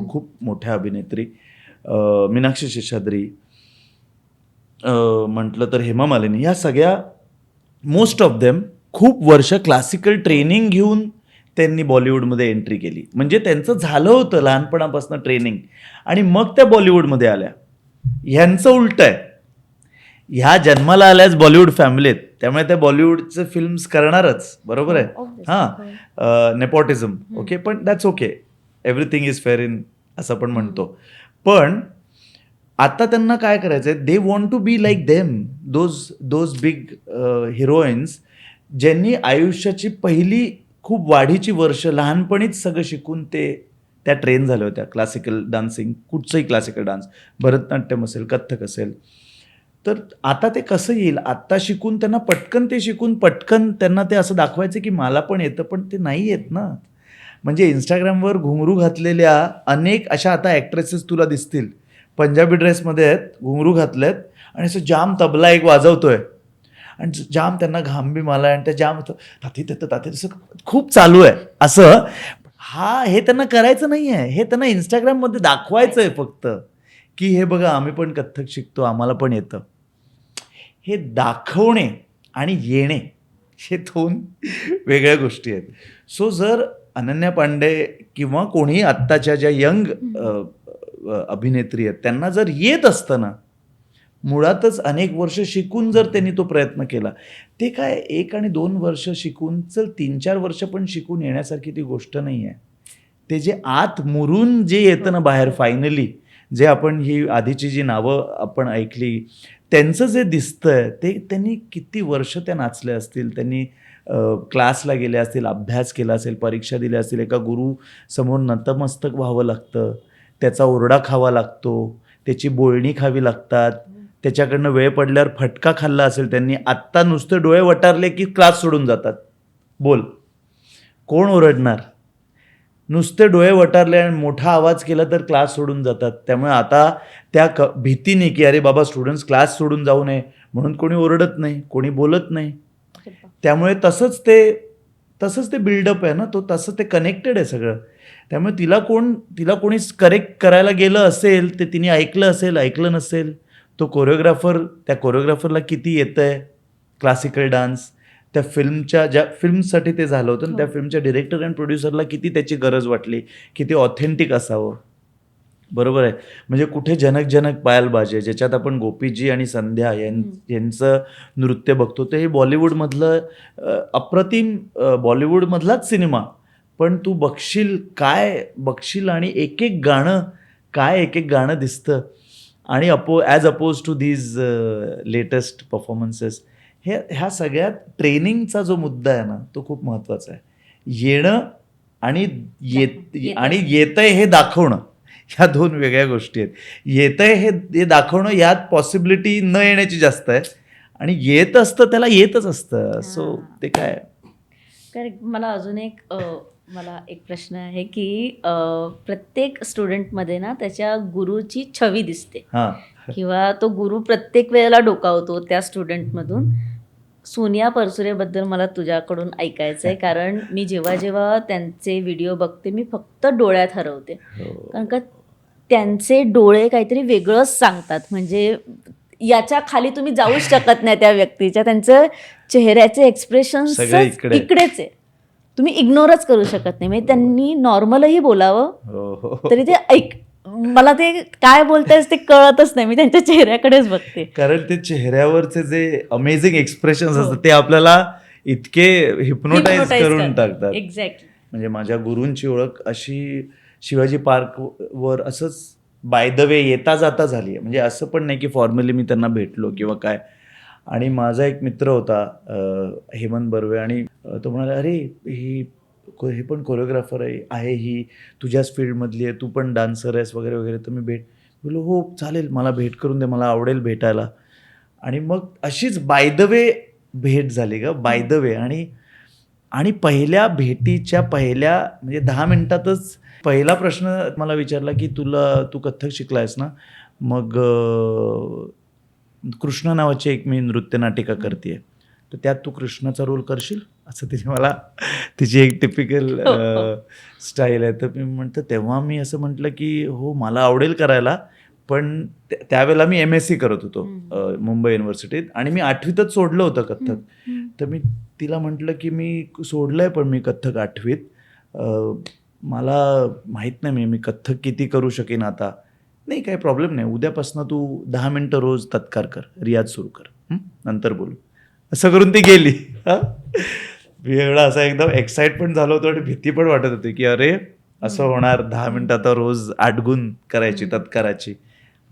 खूप मोठ्या अभिनेत्री, मीनाक्षी शेषाद्री म्हटलं तर हेमा मालिनी, या सगळ्या मोस्ट ऑफ देम खूप वर्ष क्लासिकल ट्रेनिंग घेऊन त्यांनी बॉलिवूडमध्ये एंट्री केली. म्हणजे त्यांचं झालं होतं लहानपणापासून ट्रेनिंग आणि मग त्या बॉलिवूडमध्ये आल्या. ह्यांचं उलट आहे. ह्या जन्माला आल्याच बॉलिवूड फॅमिलीत, त्यामुळे त्या बॉलिवूडचे फिल्म्स करणारच. बरोबर आहे. हां, नेपोटिझम. ओके, पण that's okay, everything is fair in असं पण म्हणतो. पण आता त्यांना काय करायचं आहे, they want to be like them, those big heroines ज्यांनी आयुष्याची पहिली खूप वाढीची वर्ष लहानपणीच सगळं शिकून त्या ट्रेन झाल्या होत्या. क्लासिकल डान्सिंग, कुठचंही क्लासिकल डान्स, भरतनाट्यम असेल, कथ्थक असेल. तर आता ते कसं येईल, आत्ता शिकून त्यांना पटकन त्यांना ते असं दाखवायचं की मला पण येतं, पण ते नाही येत ना. म्हणजे इंस्टाग्रामवर घुंगरू घातलेल्या अनेक अशा आता ॲक्ट्रेसेस तुला दिसतील, पंजाबी ड्रेसमध्ये आहेत, घुंगरू घातलेत आणि असं जाम तबला एक वाजवतोय आणि जाम त्यांना घाम बी मला आणि त्या जाम ताती तसं खूप चालू आहे असं. हे त्यांना करायचं नाही आहे, हे त्यांना इंस्टाग्राममध्ये दाखवायचं आहे फक्त की हे बघा आम्ही पण कथ्थक शिकतो, आम्हाला पण येतं. हे दाखवणे आणि येणे हे दोन वेगळ्या गोष्टी आहेत. सो जर अनन्या पांडे किंवा कोणी आत्ताच्या ज्या यंग अभिनेत्री आहेत त्यांना जर येत असतं ना, मुळातच अनेक वर्ष शिकून जर त्यांनी तो प्रयत्न केला, ते काय 1 आणि 2 वर्ष शिकून, चल 3-4 वर्ष पण शिकून येण्यासारखी ती गोष्ट नाही आहे. ते जे आत मुरून जे येतं ना बाहेर फायनली, जे आपण ही आधीची जी नावं आपण ऐकली त्यांचं जे दिसतंय ते त्यांनी किती वर्ष त्या नाचल्या असतील, त्यांनी क्लासला गेले असतील, अभ्यास केला असेल, परीक्षा दिल्या असतील, एका गुरु समोर नतमस्तक व्हावं लागतं, त्याचा ओरडा खावा लागतो, त्याची बोलणी खावी लागतात, त्याच्याकडनं वेळ पडल्यावर फटका खाल्ला असेल त्यांनी. आत्ता नुसते डोळे वटारले की क्लास सोडून जातात. बोल, कोण ओरडणार? नुसते डोळे वटारले आणि मोठा आवाज केला तर क्लास सोडून जातात. त्यामुळे आता त्या भीतीने की अरे बाबा स्टुडंट्स क्लास सोडून जाऊ नये म्हणून कोणी ओरडत नाही, कोणी बोलत नाही. त्यामुळे तसंच ते बिल्डअप आहे ना, तसं ते कनेक्टेड आहे सगळं. त्यामुळे तिला कोणी करेक्ट करायला गेलं असेल ते तिने ऐकलं असेल, ऐकलं नसेल. तो त्या कोरिओग्राफरला किती येतं आहे क्लासिकल डान्स, त्या ज्या फिल्मसाठी ते झालं होतं, त्या फिल्मच्या डिरेक्टर अँड प्रोड्युसरला किती त्याची गरज वाटली की ते ऑथेंटिक असावं. बरोबर आहे. म्हणजे कुठे जनक पायल बाजे, ज्याच्यात आपण गोपीजी आणि संध्या यांचं नृत्य बघतो, ते हे बॉलिवूडमधलं अप्रतिम बॉलिवूडमधलाच सिनेमा. पण तू बघशील आणि एक एक गाणं दिसतं. आणि as oppose to these latest performances, ह्या सगळ्यात ट्रेनिंगचा जो मुद्दा आहे ना तो खूप महत्त्वाचा आहे. येणं आणि येतंय हे दाखवणं, ह्या 2 वेगळ्या गोष्टी आहेत. येतंय हे दाखवणं, यात पॉसिबिलिटी न येण्याची जास्त आहे, आणि येत असतं त्याला येतच असतं. सो ते काय. करेक्ट. मला अजून एक प्रश्न आहे की प्रत्येक स्टुडंटमध्ये ना त्याच्या गुरुची छवी दिसते किंवा तो गुरु प्रत्येक वेळेला डोकावतो त्या स्टुडंटमधून. सोनिया परसुरेबद्दल मला तुझ्याकडून ऐकायचं आहे, कारण मी जेव्हा त्यांचे व्हिडिओ बघते मी फक्त डोळ्यात हरवते. कारण का त्यांचे डोळे काहीतरी वेगळंच सांगतात. म्हणजे याच्या खाली तुम्ही जाऊच शकत नाही त्या व्यक्तीच्या. त्यांचं चेहऱ्याचे एक्सप्रेशन सगळे इकडे. इकडेच आहे, तुम्ही इग्नोरच करू शकत नाही. म्हणजे त्यांनी नॉर्मलही बोलावं हो, हो. तरी ते मला ते काय बोलतायस ते कळतच नाही. मी त्यांच्या चेहऱ्याकडेच बघते. कारण ते चेहऱ्यावरचे जे अमेझिंग एक्सप्रेशन असतात ते आपल्याला इतके हिप्नोटाईज करून टाकतात. एक्झॅक्टली. म्हणजे माझ्या गुरूंची ओळख अशी शिवाजी पार्क वर असंच बाय द वे येता जाता झाली. म्हणजे असं पण नाही की फॉर्मली मी त्यांना भेटलो किंवा काय. आणि माझा एक मित्र होता हेमंत बर्वे, आणि तो म्हणाला, अरे हे पण कोरिओग्राफर आहे, ही तुझ्याच फील्डमधली आहे, तू पण डान्सर आहेस वगैरे वगैरे, तर मी बोललो हो चालेल, मला भेट करून दे, मला आवडेल भेटायला. आणि मग अशीच बाय द वे भेट झाली का, बाय द वे. आणि पहिल्या भेटीच्या पहिल्या म्हणजे 10 मिनिटातच पहिला प्रश्न मला विचारला की तू कथ्थक शिकलायस ना, मग कृष्णा नावाची एक मी नृत्यनाटिका करते, तर त्यात तू कृष्णाचा रोल करशील, असं तिने मला, तिची एक टिपिकल स्टाईल आहे. तर मी म्हणतो, तेव्हा मी असं म्हटलं की हो मला आवडेल करायला, पण त्यावेळेला मी MSc करत होतो मुंबई युनिव्हर्सिटीत, आणि मी 8वीतच सोडलं होतं कथ्थक. तर मी तिला म्हटलं की मी सोडलं आहे पण मी कथ्थक 8वीत, मला माहीत नाही मी कथ्थक किती करू शकेन आता. नाही काही प्रॉब्लेम नाही, उद्यापासून तू 10 मिनटं रोज तत्कार कर, रियाज सुरू कर, नंतर बोलू. असं करून ती गेली. मी एवढा असा एकदम एक्साइट पण झालो होतो आणि भीती पण वाटत होती की अरे असं होणार, 10 मिनटं आता रोज आटगून करायची तत्काराची.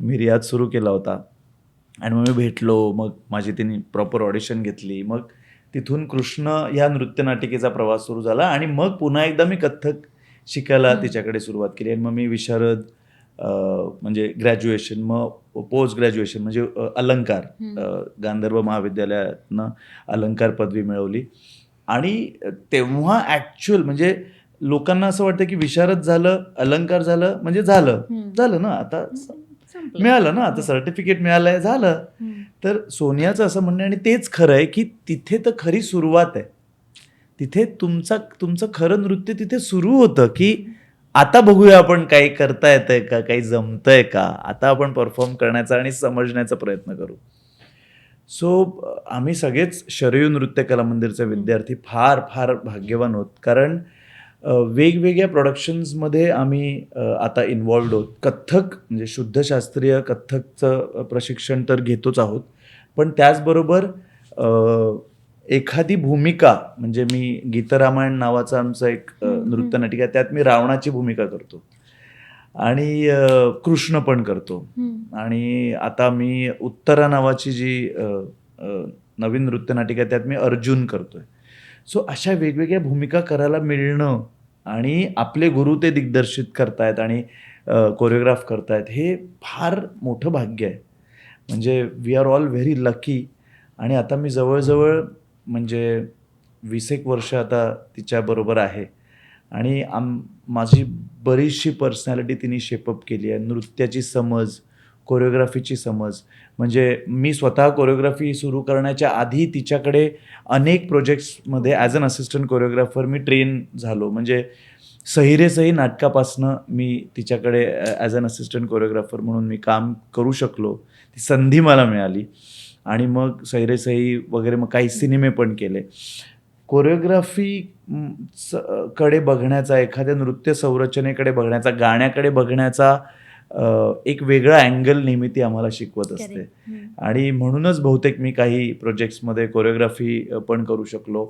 मी रियाज सुरू केला होता आणि मग मी भेटलो, मग माझी तिने प्रॉपर ऑडिशन घेतली, मग तिथून कृष्ण ह्या नृत्यनाटिकेचा प्रवास सुरू झाला. आणि मग पुन्हा एकदा मी कथ्थक शिकायला तिच्याकडे सुरुवात केली. आणि मग मी विशारद म्हणजे ग्रॅज्युएशन, मग पोस्ट ग्रॅज्युएशन म्हणजे अलंकार, गांधर्व महाविद्यालयातनं अलंकार पदवी मिळवली. आणि तेव्हा ॲक्च्युअल म्हणजे लोकांना असं वाटतं की विशारद झालं, अलंकार झालं म्हणजे झालं ना, आता मिळालं ना, आता सर्टिफिकेट मिळालंय, झालं. तर सोनियाचं असं म्हणणं, आणि तेच खरं आहे की तिथे तर खरी सुरुवात आहे, तिथे तुमचं खरं नृत्य तिथे सुरू होतं की आता बघूया आपण काही करता येतंय का, काही जमतंय का, आता आपण परफॉर्म करण्याचा आणि समजण्याचा प्रयत्न करू. सो आम्ही सगळेच शरयू नृत्य कला मंदिरचे विद्यार्थी फार फार भाग्यवान आहोत, कारण वेगवेगळ्या प्रोडक्शन्समध्ये आम्ही आता इन्व्हॉल्व्ड आहोत. कथ्थक म्हणजे शुद्ध शास्त्रीय कथ्थकचं प्रशिक्षण तर घेतोच आहोत, पण त्याचबरोबर एखादी भूमिका, म्हणजे मी गीतरामायण नावाचं आमचं एक नृत्यनाटिका, त्यात मी रावणाची भूमिका करतो आणि कृष्ण पण करतो. आणि आता मी उत्तरा नावाची जी नवीन नृत्यनाटिका, त्यात मी अर्जुन करतोय. सो अशा वेगवेगळ्या भूमिका करायला मिळणं, आणि आपले गुरु ते दिग्दर्शित करतायत आणि कोरिओग्राफ करतायत, हे फार मोठं भाग्य आहे. म्हणजे we are all very lucky. आणि आता मी जवळजवळ म्हणजे 20 वर्ष आता तिच्याबरोबर आहे, आणि माझी बरीचशी पर्सनॅलिटी तिने शेपअप केली आहे. नृत्याची समज, कोरिओग्राफीची समज, म्हणजे मी स्वतः कोरिओग्राफी सुरू करण्याच्या आधी तिच्याकडे अनेक प्रोजेक्ट्समध्ये ॲज अन असिस्टंट कोरिओग्राफर मी ट्रेन झालो. म्हणजे सही रे सही नाटकापासनं मी तिच्याकडे ॲज अन असिस्टंट कोरिओग्राफर म्हणून मी काम करू शकलो, ती संधी मला मिळाली. आणि मग सही रे सही वगैरे, मग काही सिनेमे पण केले. कोरिओग्राफी कडे बघण्याचा, एखाद्या नृत्य संरचनेकडे बघण्याचा, गाण्याकडे बघण्याचा एक वेगळा अँगल नेहमी ती आम्हाला शिकवत असते. आणि म्हणूनच बहुतेक मी काही प्रोजेक्ट्समध्ये कोरिओग्राफी पण करू शकलो.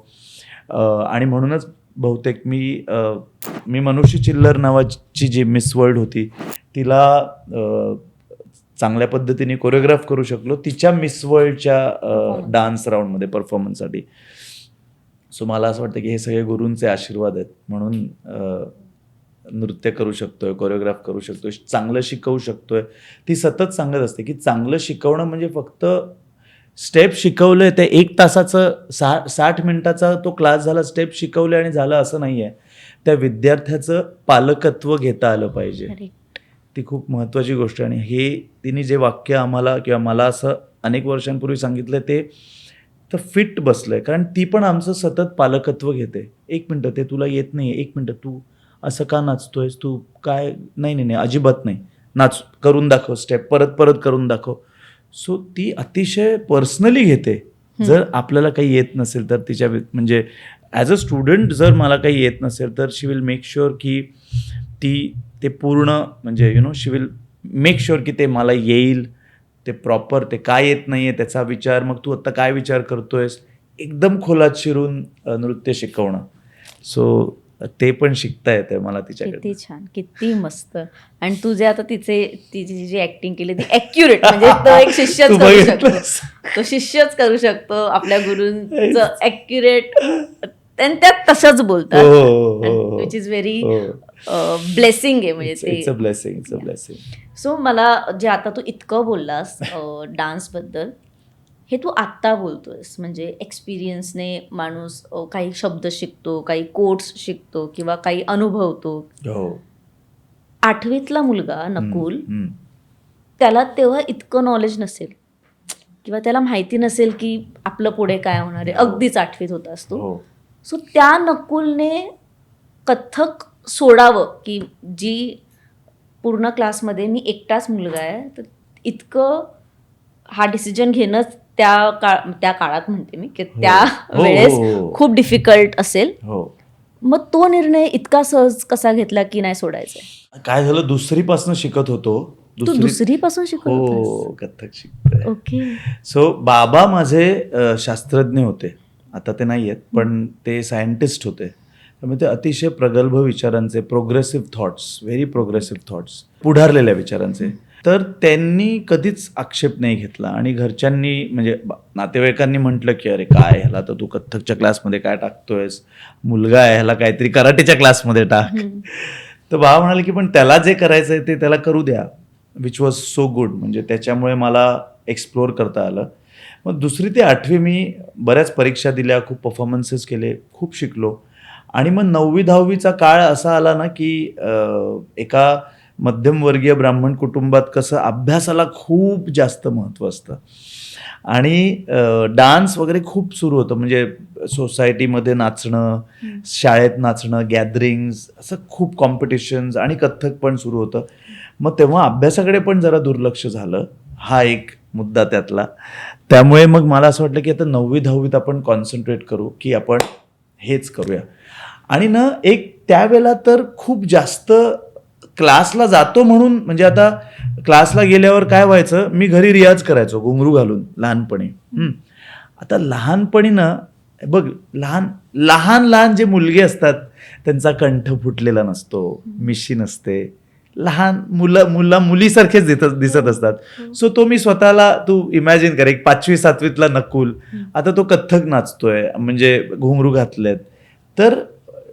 आणि म्हणूनच बहुतेक मी मनुष्य चिल्लर नावाची जी मिस वर्ल्ड होती, तिला चांगल्या पद्धतीने कोरिओग्राफ करू शकलो तिच्या मिस वर्ल्डच्या डान्स राऊंडमध्ये परफॉर्मन्ससाठी. सो मला असं वाटतं की हे सगळे गुरूंचे आशीर्वाद आहेत, म्हणून नृत्य करू शकतोय, कोरिओग्राफ करू शकतोय, चांगलं शिकवू शकतोय. ती सतत सांगत असते की चांगलं शिकवणं म्हणजे फक्त स्टेप शिकवलं, ते 1 तासाचं 60 मिनिटाचा तो क्लास झाला, स्टेप शिकवले आणि झालं असं नाही आहे. त्या विद्यार्थ्याचं पालकत्व घेता आलं पाहिजे, ती खूप महत्त्वाची गोष्ट आहे. आणि हे तिने जे वाक्य आम्हाला किंवा मला असं अनेक वर्षांपूर्वी सांगितलं, ते तर फिट बसलं आहे, कारण ती पण आमचं सतत पालकत्व घेते. 1 मिनटं, ते तुला येत नाही, 1 मिनटं, तू असं का नाचतोयस, तू काय, नाही अजिबात नाही, नाच करून दाखव, स्टेप परत परत करून दाखव. सो ती अतिशय पर्सनली घेते. जर आपल्याला काही येत नसेल तर तिच्या म्हणजे ॲज अ स्टुडंट जर मला काही येत नसेल तर शी विल मेक शुअर की ते पूर्ण म्हणजे शी विल मेक शुअर की ते मला येईल, ते प्रॉपर, ते काय येत नाही आहे त्याचा विचार, मग तू आत्ता काय विचार करतोयस, एकदम खोलात शिरून नृत्य शिकवणं. सो ते पण शिकता येतं मला तिच्याकडे. किती छान, किती मस्त. आणि तू जे आता तिची जी ऍक्टिंग केली ती ॲक्युरेट, म्हणजे तो एक शिष्यच तू करू शकतो, बघितलंस? तो शिष्यच करू शकतो आपल्या गुरूंचं ॲक्युरेट, आणि त्यात तसंच बोलतात, विच इज व्हेरी ब्लेसिंग आहे म्हणजे ते. It's a blessing. सो मला जे आता तू इतकं बोललास डान्सबद्दल, हे तू आत्ता बोलतोयस, म्हणजे एक्सपिरियन्सने माणूस काही शब्द शिकतो, काही कोट्स शिकतो किंवा काही अनुभवतो. हो. 8वीतला मुलगा नकुल, त्याला तेव्हा इतकं नॉलेज नसेल किंवा त्याला माहिती नसेल की आपलं पुढे काय होणार आहे. अगदीच 8वीत होता असतो. हो. सो त्या नकुलने कथ्थक सोडावं, की जी पूर्ण क्लासमध्ये मी एकटाच मुलगा आहे, तर इतकं हा डिसिजन घेणंच त्या काळात म्हणते मी की त्या वेळेस खूप डिफिकल्ट असेल. मग तो निर्णय इतका सहज कसा घेतला की नाही सोडायचं? काय झालं, दुसरीपासून शिकत होतो. तू दुसरीपासून शिकत होतास? हो, कथ्थक शिकतोय. ओके. सो बाबा माझे शास्त्रज्ञ होते, आता ते नाही आहेत, पण ते सायंटिस्ट होते. त्यामुळे ते अतिशय प्रगल्भ विचारांचे, progressive thoughts, very progressive thoughts, पुढारलेल्या विचारांचे. तर त्यांनी कधीच आक्षेप नाही घेतला. आणि घरच्यांनी म्हणजे नातेवाईकांनी म्हटलं की अरे काय ह्याला तर तू कथ्थकच्या क्लासमध्ये काय टाकतोयस, मुलगा आहे, ह्याला काहीतरी कराटेच्या क्लासमध्ये टाक. तर बाबा म्हणाले की पण त्याला जे करायचं आहे ते त्याला करू द्या, विच वॉज सो गुड. म्हणजे त्याच्यामुळे मला एक्सप्लोअर करता आलं. मग 2री ते 8वी मी बऱ्याच परीक्षा दिल्या, खूप परफॉर्मन्सेस केले, खूप शिकलो. आणि मग 9वी-10वीचा काळ असा आला ना की एका मध्यमवर्गीय ब्राह्मण कुटुंबात कसं अभ्यासाला खूप जास्त महत्त्व असतं, आणि डान्स वगैरे खूप सुरू होतं. म्हणजे सोसायटीमध्ये नाचणं, शाळेत नाचणं, गॅदरिंग्ज, असं खूप कॉम्पिटिशन्स, आणि कथ्थक पण सुरू होतं. मग तेव्हा अभ्यासाकडे पण जरा दुर्लक्ष झालं, हा एक मुद्दा त्यातला. त्यामुळे मग मला असं वाटलं की आता 9वी-10वीत आपण कॉन्सन्ट्रेट करू, की आपण हेच करूया. आणि ना एक त्यावेळेला तर खूप जास्त क्लासला जातो म्हणून, म्हणजे आता क्लासला गेल्यावर काय व्हायचं, मी घरी रियाज करायचो घुंगरू घालून लहानपणी. आता लहानपणी ना बघ, लहान जे मुलगे असतात त्यांचा कंठ फुटलेला नसतो, मिशी नसते, लहान मुलीसारखेच दिसत असतात. सो तो मी स्वतःला, तू इमॅजिन कर, एक 5वी-7वीतला नकुल आता तो कथ्थक नाचतोय, म्हणजे घुंगरू घातलेत. तर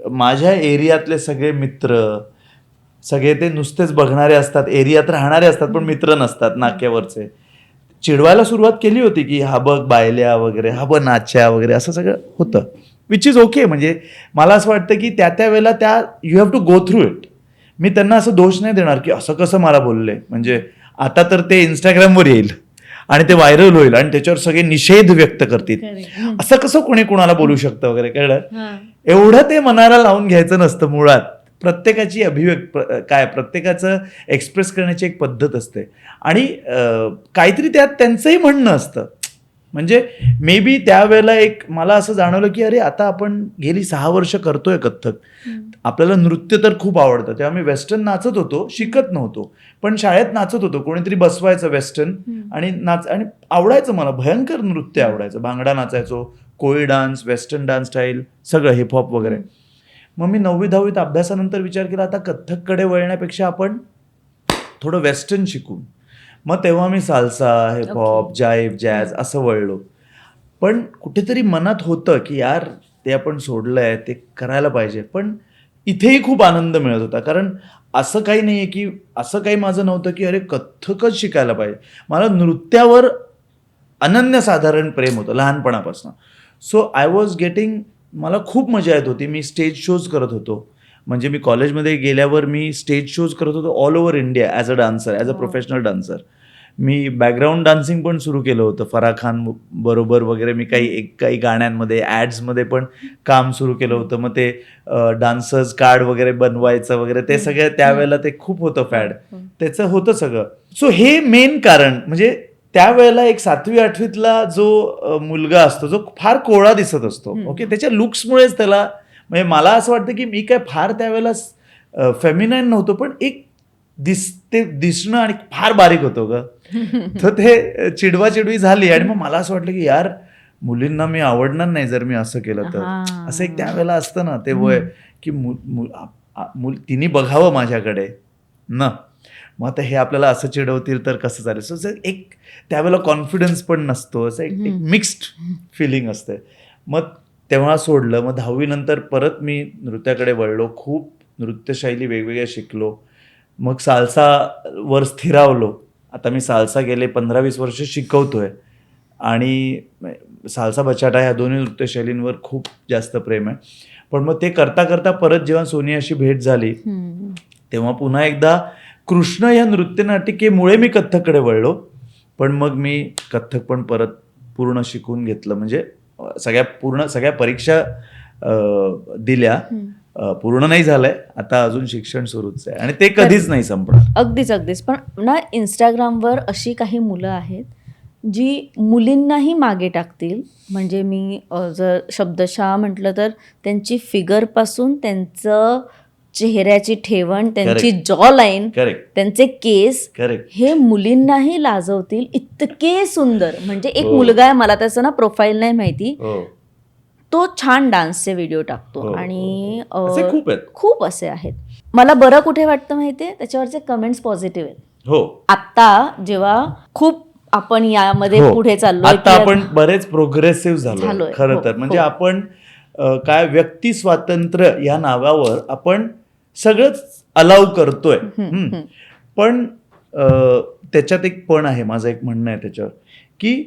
माझ्या एरियातले सगळे मित्र, सगळे ते नुसतेच बघणारे असतात, एरियात राहणारे असतात पण मित्र नसतात, नाक्यावरचे. चिडवायला सुरुवात केली होती की हा बघ बायल्या वगैरे, हा बघ नाच्या वगैरे, असं सगळं होतं, विच इज ओके. म्हणजे मला असं वाटतं की त्या वेळेला you have to go through it. मी त्यांना असं दोष नाही देणार की असं कसं मला बोलले. म्हणजे आता तर ते इंस्टाग्रामवर येईल आणि ते व्हायरल होईल आणि त्याच्यावर सगळे निषेध व्यक्त करतील, असं कसं कोणी कोणाला बोलू शकतं वगैरे, कळलं? एवढं ते मनाला लावून घ्यायचं नसतं. मुळात प्रत्येकाची प्रत्येकाचं एक्सप्रेस करण्याची एक पद्धत असते, आणि काहीतरी त्यात त्यांचंही म्हणणं असतं. म्हणजे मे बी त्यावेळेला एक मला असं जाणवलं की अरे आता आपण गेली 6 वर्ष करतोय कथ्थक, आपल्याला नृत्य तर खूप आवडतं. तेव्हा मी वेस्टर्न नाचत होतो, शिकत नव्हतो, पण शाळेत नाचत होतो. कोणीतरी बसवायचं वेस्टर्न आणि आणि आवडायचं मला, भयंकर नृत्य आवडायचं. भांगडा नाचायचो, कोळी डान्स, वेस्टर्न डान्स स्टाईल, सगळं हिपहॉप वगैरे. मग मी 9वी-10वीत अभ्यासानंतर विचार केला आता कथ्थककडे वळण्यापेक्षा आपण थोडं वेस्टर्न शिकू. मग तेव्हा मी साल्सा, हिपहॉप, जाईव, जॅझ असं वळलो. पण कुठेतरी मनात होतं की यार ते आपण सोडलंय, ते करायला पाहिजे. पण इथेही खूप आनंद मिळत होता, कारण असं काही नाही आहे की असं काही माझं नव्हतं की अरे कथ्थकच शिकायला पाहिजे. मला नृत्यावर अनन्यसाधारण प्रेम होतं लहानपणापासून. सो आय वॉज गेटिंग, मला खूप मजा येत होती. मी स्टेज शोज करत होतो. म्हणजे मी कॉलेजमध्ये गेल्यावर मी स्टेज शोज करत होतो all over India as a dancer, as a professional dancer. Me background dancing पण सुरू केलं होतं फराह खान बरोबर वगैरे. मी काही गाण्यांमध्ये ॲड्समध्ये पण काम सुरू केलं होतं. मग ते डान्सर्स कार्ड वगैरे बनवायचं वगैरे ते सगळं त्यावेळेला ते खूप होतं फॅड, त्याचं होतं सगळं. सो हे मेन कारण म्हणजे त्यावेळेला एक 7वी-8वीतला जो मुलगा असतो जो फार कोळा दिसत असतो, ओके, त्याच्या लुक्समुळेच त्याला, म्हणजे मला असं वाटतं की मी काय फार त्यावेळेला फेमिनाईन नव्हतो, पण एक दिसणं आणि फार बारीक होतो ग. तर ते चिडवाचिडवी झाली आणि मग मला असं वाटलं की यार मुलींना मी आवडणार नाही जर मी असं केलं तर. असं एक त्यावेळेला असतं ना ते वय की तिने बघावं माझ्याकडे ना, मग आता हे आपल्याला असं चिडवतील तर कसं चालेल. सो एक त्यावेळेला कॉन्फिडन्स पण नसतो, असं एक मिक्स्ड फिलिंग असते. मग तेव्हा सोडलं. मग 10वी नंतर परत मी नृत्याकडे वळलो, खूप नृत्यशैली वेगवेगळ्या शिकलो. मग साल्सावर स्थिरावलो. आता मी साल्सा गेले 15-20 वर्ष शिकवतोय आणि साल्सा बचाटा ह्या दोन्ही नृत्यशैलींवर खूप जास्त प्रेम आहे. पण मग ते करता करता परत जेव्हा सोनियाशी भेट झाली तेव्हा पुन्हा एकदा कृष्ण या नृत्यनाटिकेमुळे मी कथ्थककडे वळलो. पण मग मी कथ्थक पण परत पूर्ण शिकून घेतलं. म्हणजे सगळ्या परीक्षा दिल्या, पूर्ण नाही झालंय, आता अजून शिक्षण सुरूच आहे आणि ते कधीच नाही संपणार. अगदीच. पण ना इंस्टाग्रामवर अशी काही मुलं आहेत जी मुलींनाही मागे टाकतील. म्हणजे मी जर शब्दशः म्हटलं तर त्यांची फिगरपासून त्यांचं चेहऱ्याची ठेवण, त्यांची जॉ लाईन, त्यांचे केस हे मुलींनाही लाजवतील इतके सुंदर. म्हणजे एक मुलगा आहे, मला त्याचं ना प्रोफाईल नाही माहिती, तो छान डान्सचे व्हिडिओ टाकतो आणि खूप असे आहेत. मला बरं कुठे वाटतं माहितीये, त्याच्यावरचे कमेंट्स पॉझिटिव्ह आहेत. हो, आता जेव्हा खूप आपण यामध्ये पुढे चाललोय, आता आपण बरेच प्रोग्रेसिव्ह झालोय खरं तर. म्हणजे आपण काय व्यक्ती स्वातंत्र्य या नावावर आपण सगळंच अलाव करतोय. पण त्याच्यात एक पण आहे, माझं एक म्हणणं आहे त्याच्यावर की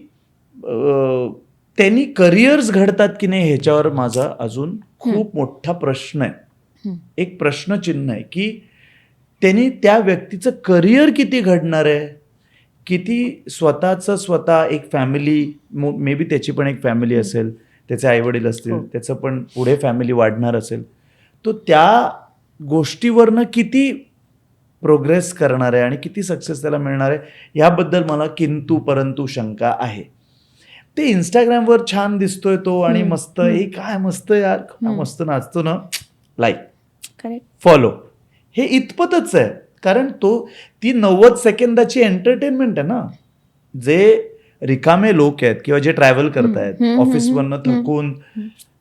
त्यांनी करिअर्स घडतात की नाही ह्याच्यावर माझा अजून खूप मोठा प्रश्न आहे. एक प्रश्नचिन्ह आहे की त्यांनी त्या व्यक्तीचं करिअर किती घडणार आहे, किती स्वतः एक फॅमिली, मे बी त्याची पण एक फॅमिली असेल, त्याचे आईवडील असतील, त्याचं पण पुढे फॅमिली वाढणार असेल, तो त्या गोष्टीवरनं किती प्रोग्रेस करणार आहे आणि किती सक्सेस त्याला मिळणार आहे याबद्दल मला किंतु परंतु शंका आहे. ते इंस्टाग्रामवर छान दिसतोय तो आणि मस्त, काय मस्त यार, मस्त नाचतो ना, लाईक, फॉलो, हे इतपतच आहे. कारण ती 90 सेकंदाची एंटरटेनमेंट आहे ना. जे रिकामे लोक आहेत किंवा जे ट्रॅव्हल करतायत ऑफिसवरनं थकून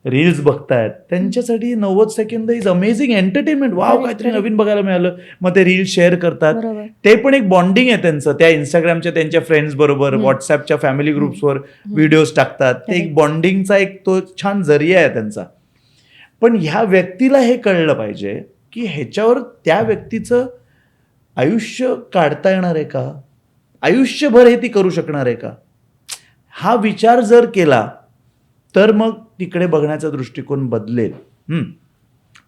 रील्स बघतायत, त्यांच्यासाठी 90 second is amazing entertainment. Wow, काहीतरी नवीन बघायला मिळालं. मग ते रील्स शेअर करतात. ते पण एक बॉन्डिंग आहे त्यांचं, त्या इंस्टाग्रामच्या त्यांच्या फ्रेंड्स बरोबर, व्हॉट्सअपच्या फॅमिली ग्रुप्सवर व्हिडिओज टाकतात. ते एक बॉन्डिंगचा एक तो छान जरिया आहे त्यांचा. पण ह्या व्यक्तीला हे कळलं पाहिजे की ह्याच्यावर त्या व्यक्तीचं आयुष्य काढता येणार आहे का, आयुष्यभर हे ती करू शकणार आहे का, हा विचार जर केला तर मग तिकडे बघण्याचा दृष्टिकोन बदलेल.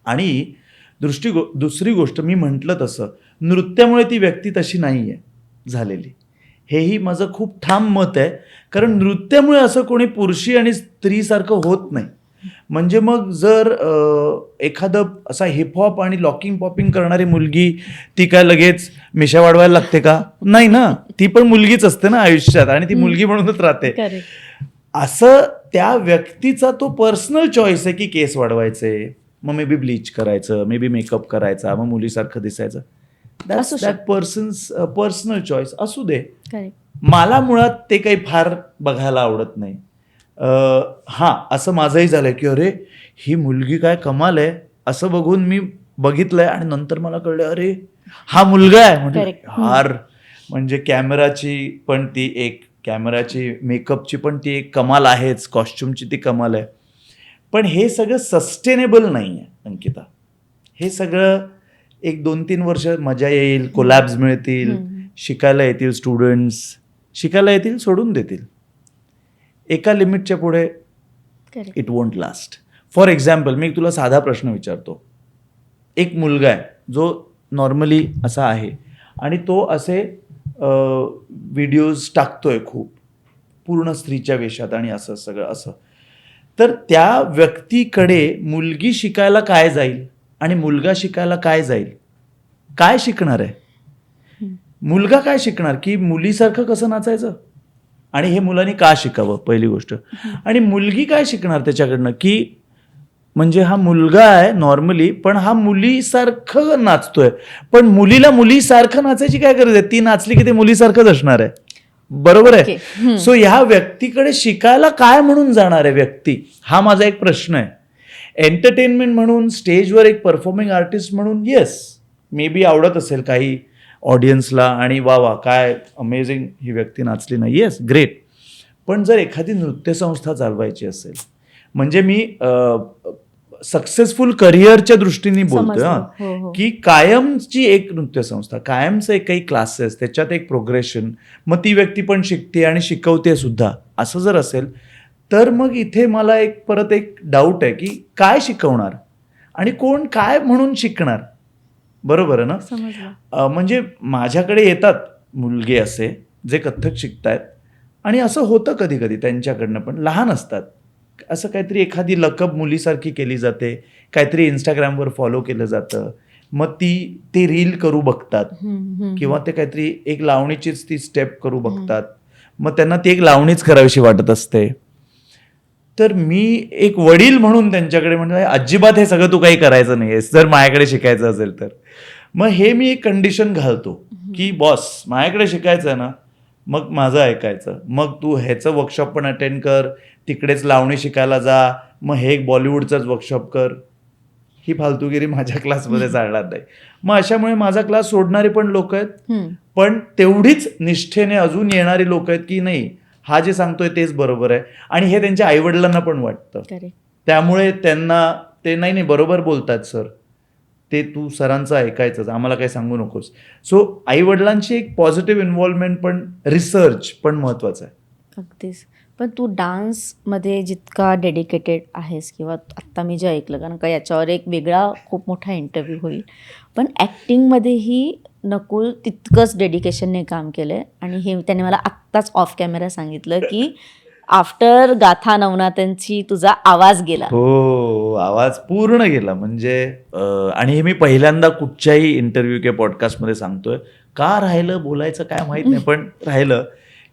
आणि दुसरी गोष्ट, मी म्हटलं तसं नृत्यामुळे ती व्यक्ती तशी नाही आहे झालेली, हेही माझं खूप ठाम मत आहे. कारण नृत्यामुळे असं कोणी पुरुषी आणि स्त्रीसारखं होत नाही. म्हणजे मग जर एखादं असा हिपहॉप आणि लॉकिंग पॉपिंग करणारी मुलगी, ती काय लगेच मिशा वाढवायला लागते का? नाही ना, ती पण मुलगीच असते ना आयुष्यात आणि ती मुलगी म्हणूनच राहते. असं त्या व्यक्तीचा तो पर्सनल चॉईस आहे की केस वाढवायचे, मग मे बी ब्लीच करायचं, मे बी मेकअप करायचा, मग मुलीसारखं दिसायचं. दॅट पर्सन्स पर्सनल चॉईस असू दे. मला मुळात ते काही फार बघायला आवडत नाही. हां, असं माझंही झालंय की अरे ही मुलगी काय कमाल आहे, असं बघून मी बघितलंय आणि नंतर मला कळलं अरे हा मुलगा आहे. म्हणजे यार, म्हणजे कॅमेराची मेकअपची पण ती एक कमाल आहेच, कॉस्ट्युमची ती कमाल आहे. पण हे सगळं सस्टेनेबल नाही आहे अंकिता. हे सगळं 1-2-3 वर्ष मजा येईल, कोलॅब्स मिळतील, शिकायला येतील, स्टुडंट्स शिकायला येतील, सोडून देतील. एका लिमिटच्या पुढे it won't last. For example, मी तुला साधा प्रश्न विचारतो. एक मुलगा आहे जो नॉर्मली असा आहे आणि तो असे व्हिडिओज टाकतोय खूप पूर्ण स्त्रीच्या वेशात आणि असं सगळं असं, तर त्या व्यक्तीकडे मुलगी शिकायला काय जाईल आणि मुलगा शिकायला काय जाईल, काय शिकणार आहे? मुलगा काय शिकणार की मुलीसारखं कसं नाचायचं, आणि हे मुलांनी का शिकावं पहिली गोष्ट. आणि मुलगी काय शिकणार त्याच्याकडनं की म्हणजे हा मुलगा आहे नॉर्मली, पण हा मुलीसारखं नाचतोय, पण मुलीला मुलीसारखं नाचायची काय गरज आहे? ती नाचली की ते मुलीसारखंच असणार आहे, बरोबर आहे. सो ह्या व्यक्तीकडे शिकायला काय म्हणून जाणार आहे व्यक्ती, हा माझा एक प्रश्न आहे. एंटरटेनमेंट म्हणून, स्टेजवर एक परफॉर्मिंग आर्टिस्ट म्हणून येस मे बी आवडत असेल काही ऑडियन्सला, आणि वा वा काय अमेझिंग ही व्यक्ती नाचली ना, येस ग्रेट. पण जर एखादी नृत्यसंस्था चालवायची असेल, म्हणजे मी सक्सेसफुल करिअरच्या दृष्टीने बोलतोय हां, की कायमची एक नृत्यसंस्था, कायमचं एक काही क्लासेस, त्याच्यात एक प्रोग्रेशन, मग ती व्यक्ती पण शिकते आणि शिकवते सुद्धा, असं जर असेल तर मग इथे मला एक परत एक डाऊट आहे की काय शिकवणार आणि कोण काय म्हणून शिकणार, बरोबर आहे ना. म्हणजे माझ्याकडे येतात मुलगे असे जे कथ्थक शिकतायत, आणि असं होतं कधी कधी त्यांच्याकडनं, पण लहान असतात, असं काहीतरी एखादी लकब मुलीसारखी केली जाते, काहीतरी इंस्टाग्रामवर फॉलो केलं जातं, मग ते रील करू बघतात, किंवा ते काहीतरी एक लावणीचीच ती स्टेप करू बघतात, मग त्यांना ती एक लावणीच करावीशी वाटत असते. तर मी एक वडील म्हणून त्यांच्याकडे म्हणजे अजिबात हे सगळं तू काही करायचं नाही आहेस जर माझ्याकडे शिकायचं असेल तर. मग हे मी एक कंडिशन घालतो की बॉस माझ्याकडे शिकायचं आहे ना, मग माझं ऐकायचं, मग तू ह्याचं वर्कशॉप पण अटेंड कर, तिकडेच लावणी शिकायला जा, मग हे एक बॉलिवूडचंच वर्कशॉप कर. ही फालतूगिरी माझ्या क्लासमध्ये चालणार नाही. मग अशामुळे माझा क्लास सोडणारे पण लोक आहेत, पण तेवढीच निष्ठेने अजून येणारी लोक आहेत की नाही हा जे सांगतोय तेच बरोबर आहे, आणि हे त्यांच्या आईवडिलांना पण वाटतं. त्यामुळे त्यांना ते नाही बरोबर बोलतात सर, ते तू सरांचं ऐकायचंच, आम्हाला काही सांगू नकोस. सो आईवडिलांची एक पॉझिटिव्ह इन्व्हॉल्वमेंट पण, रिसर्च पण महत्वाचं आहे. अगदीच. पण तू डान्समध्ये जितका डेडिकेटेड आहेस, किंवा आत्ता मी जे ऐकलं, कारण का याच्यावर एक वेगळा खूप मोठा इंटरव्ह्यू होईल, पण ॲक्टिंगमध्येही नकुल तितकंच डेडिकेशनने काम केलं आहे. आणि हे त्याने मला आत्ताच ऑफ कॅमेरा सांगितलं की आफ्टर गाथा नवनाथांची तुझा आवाज गेला. हो, आवाज पूर्ण गेला. म्हणजे आणि हे मी पहिल्यांदा कुठच्याही इंटरव्ह्यू किंवा पॉडकास्टमध्ये सांगतोय, का राहिलं बोलायचं काय माहीत नाही, पण राहिलं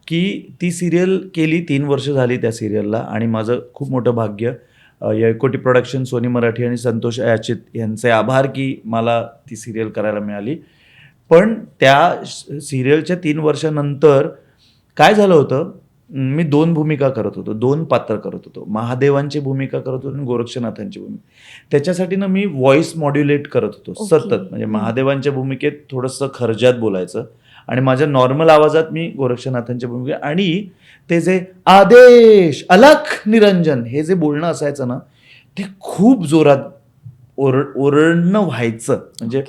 की ती सिरियल केली, 3 वर्ष झाली त्या सिरियलला, आणि माझं खूप मोठं भाग्य, यळकोटी प्रोडक्शन, सोनी मराठी आणि संतोष अयाचित यांचे आभार की मला ती सिरियल करायला मिळाली. पण त्या सिरियलच्या 3 वर्षानंतर काय झालं होतं, मी 2 भूमिका करत होतो, 2 पात्र करत होतो, महादेवांची भूमिका करत होतो आणि गोरक्षनाथांची भूमिका. त्याच्यासाठी ना मी व्हॉइस मॉड्युलेट करत होतो सतत, म्हणजे महादेवांच्या भूमिकेत थोडंसं खर्जात बोलायचं आणि माझ्या नॉर्मल आवाजात मी गोरक्षनाथांच्या भूमिकेत, आणि ते जे आदेश अलख निरंजन हे जे बोलणं असायचं ना, ते खूप जोरात ओरडणं व्हायचं, म्हणजे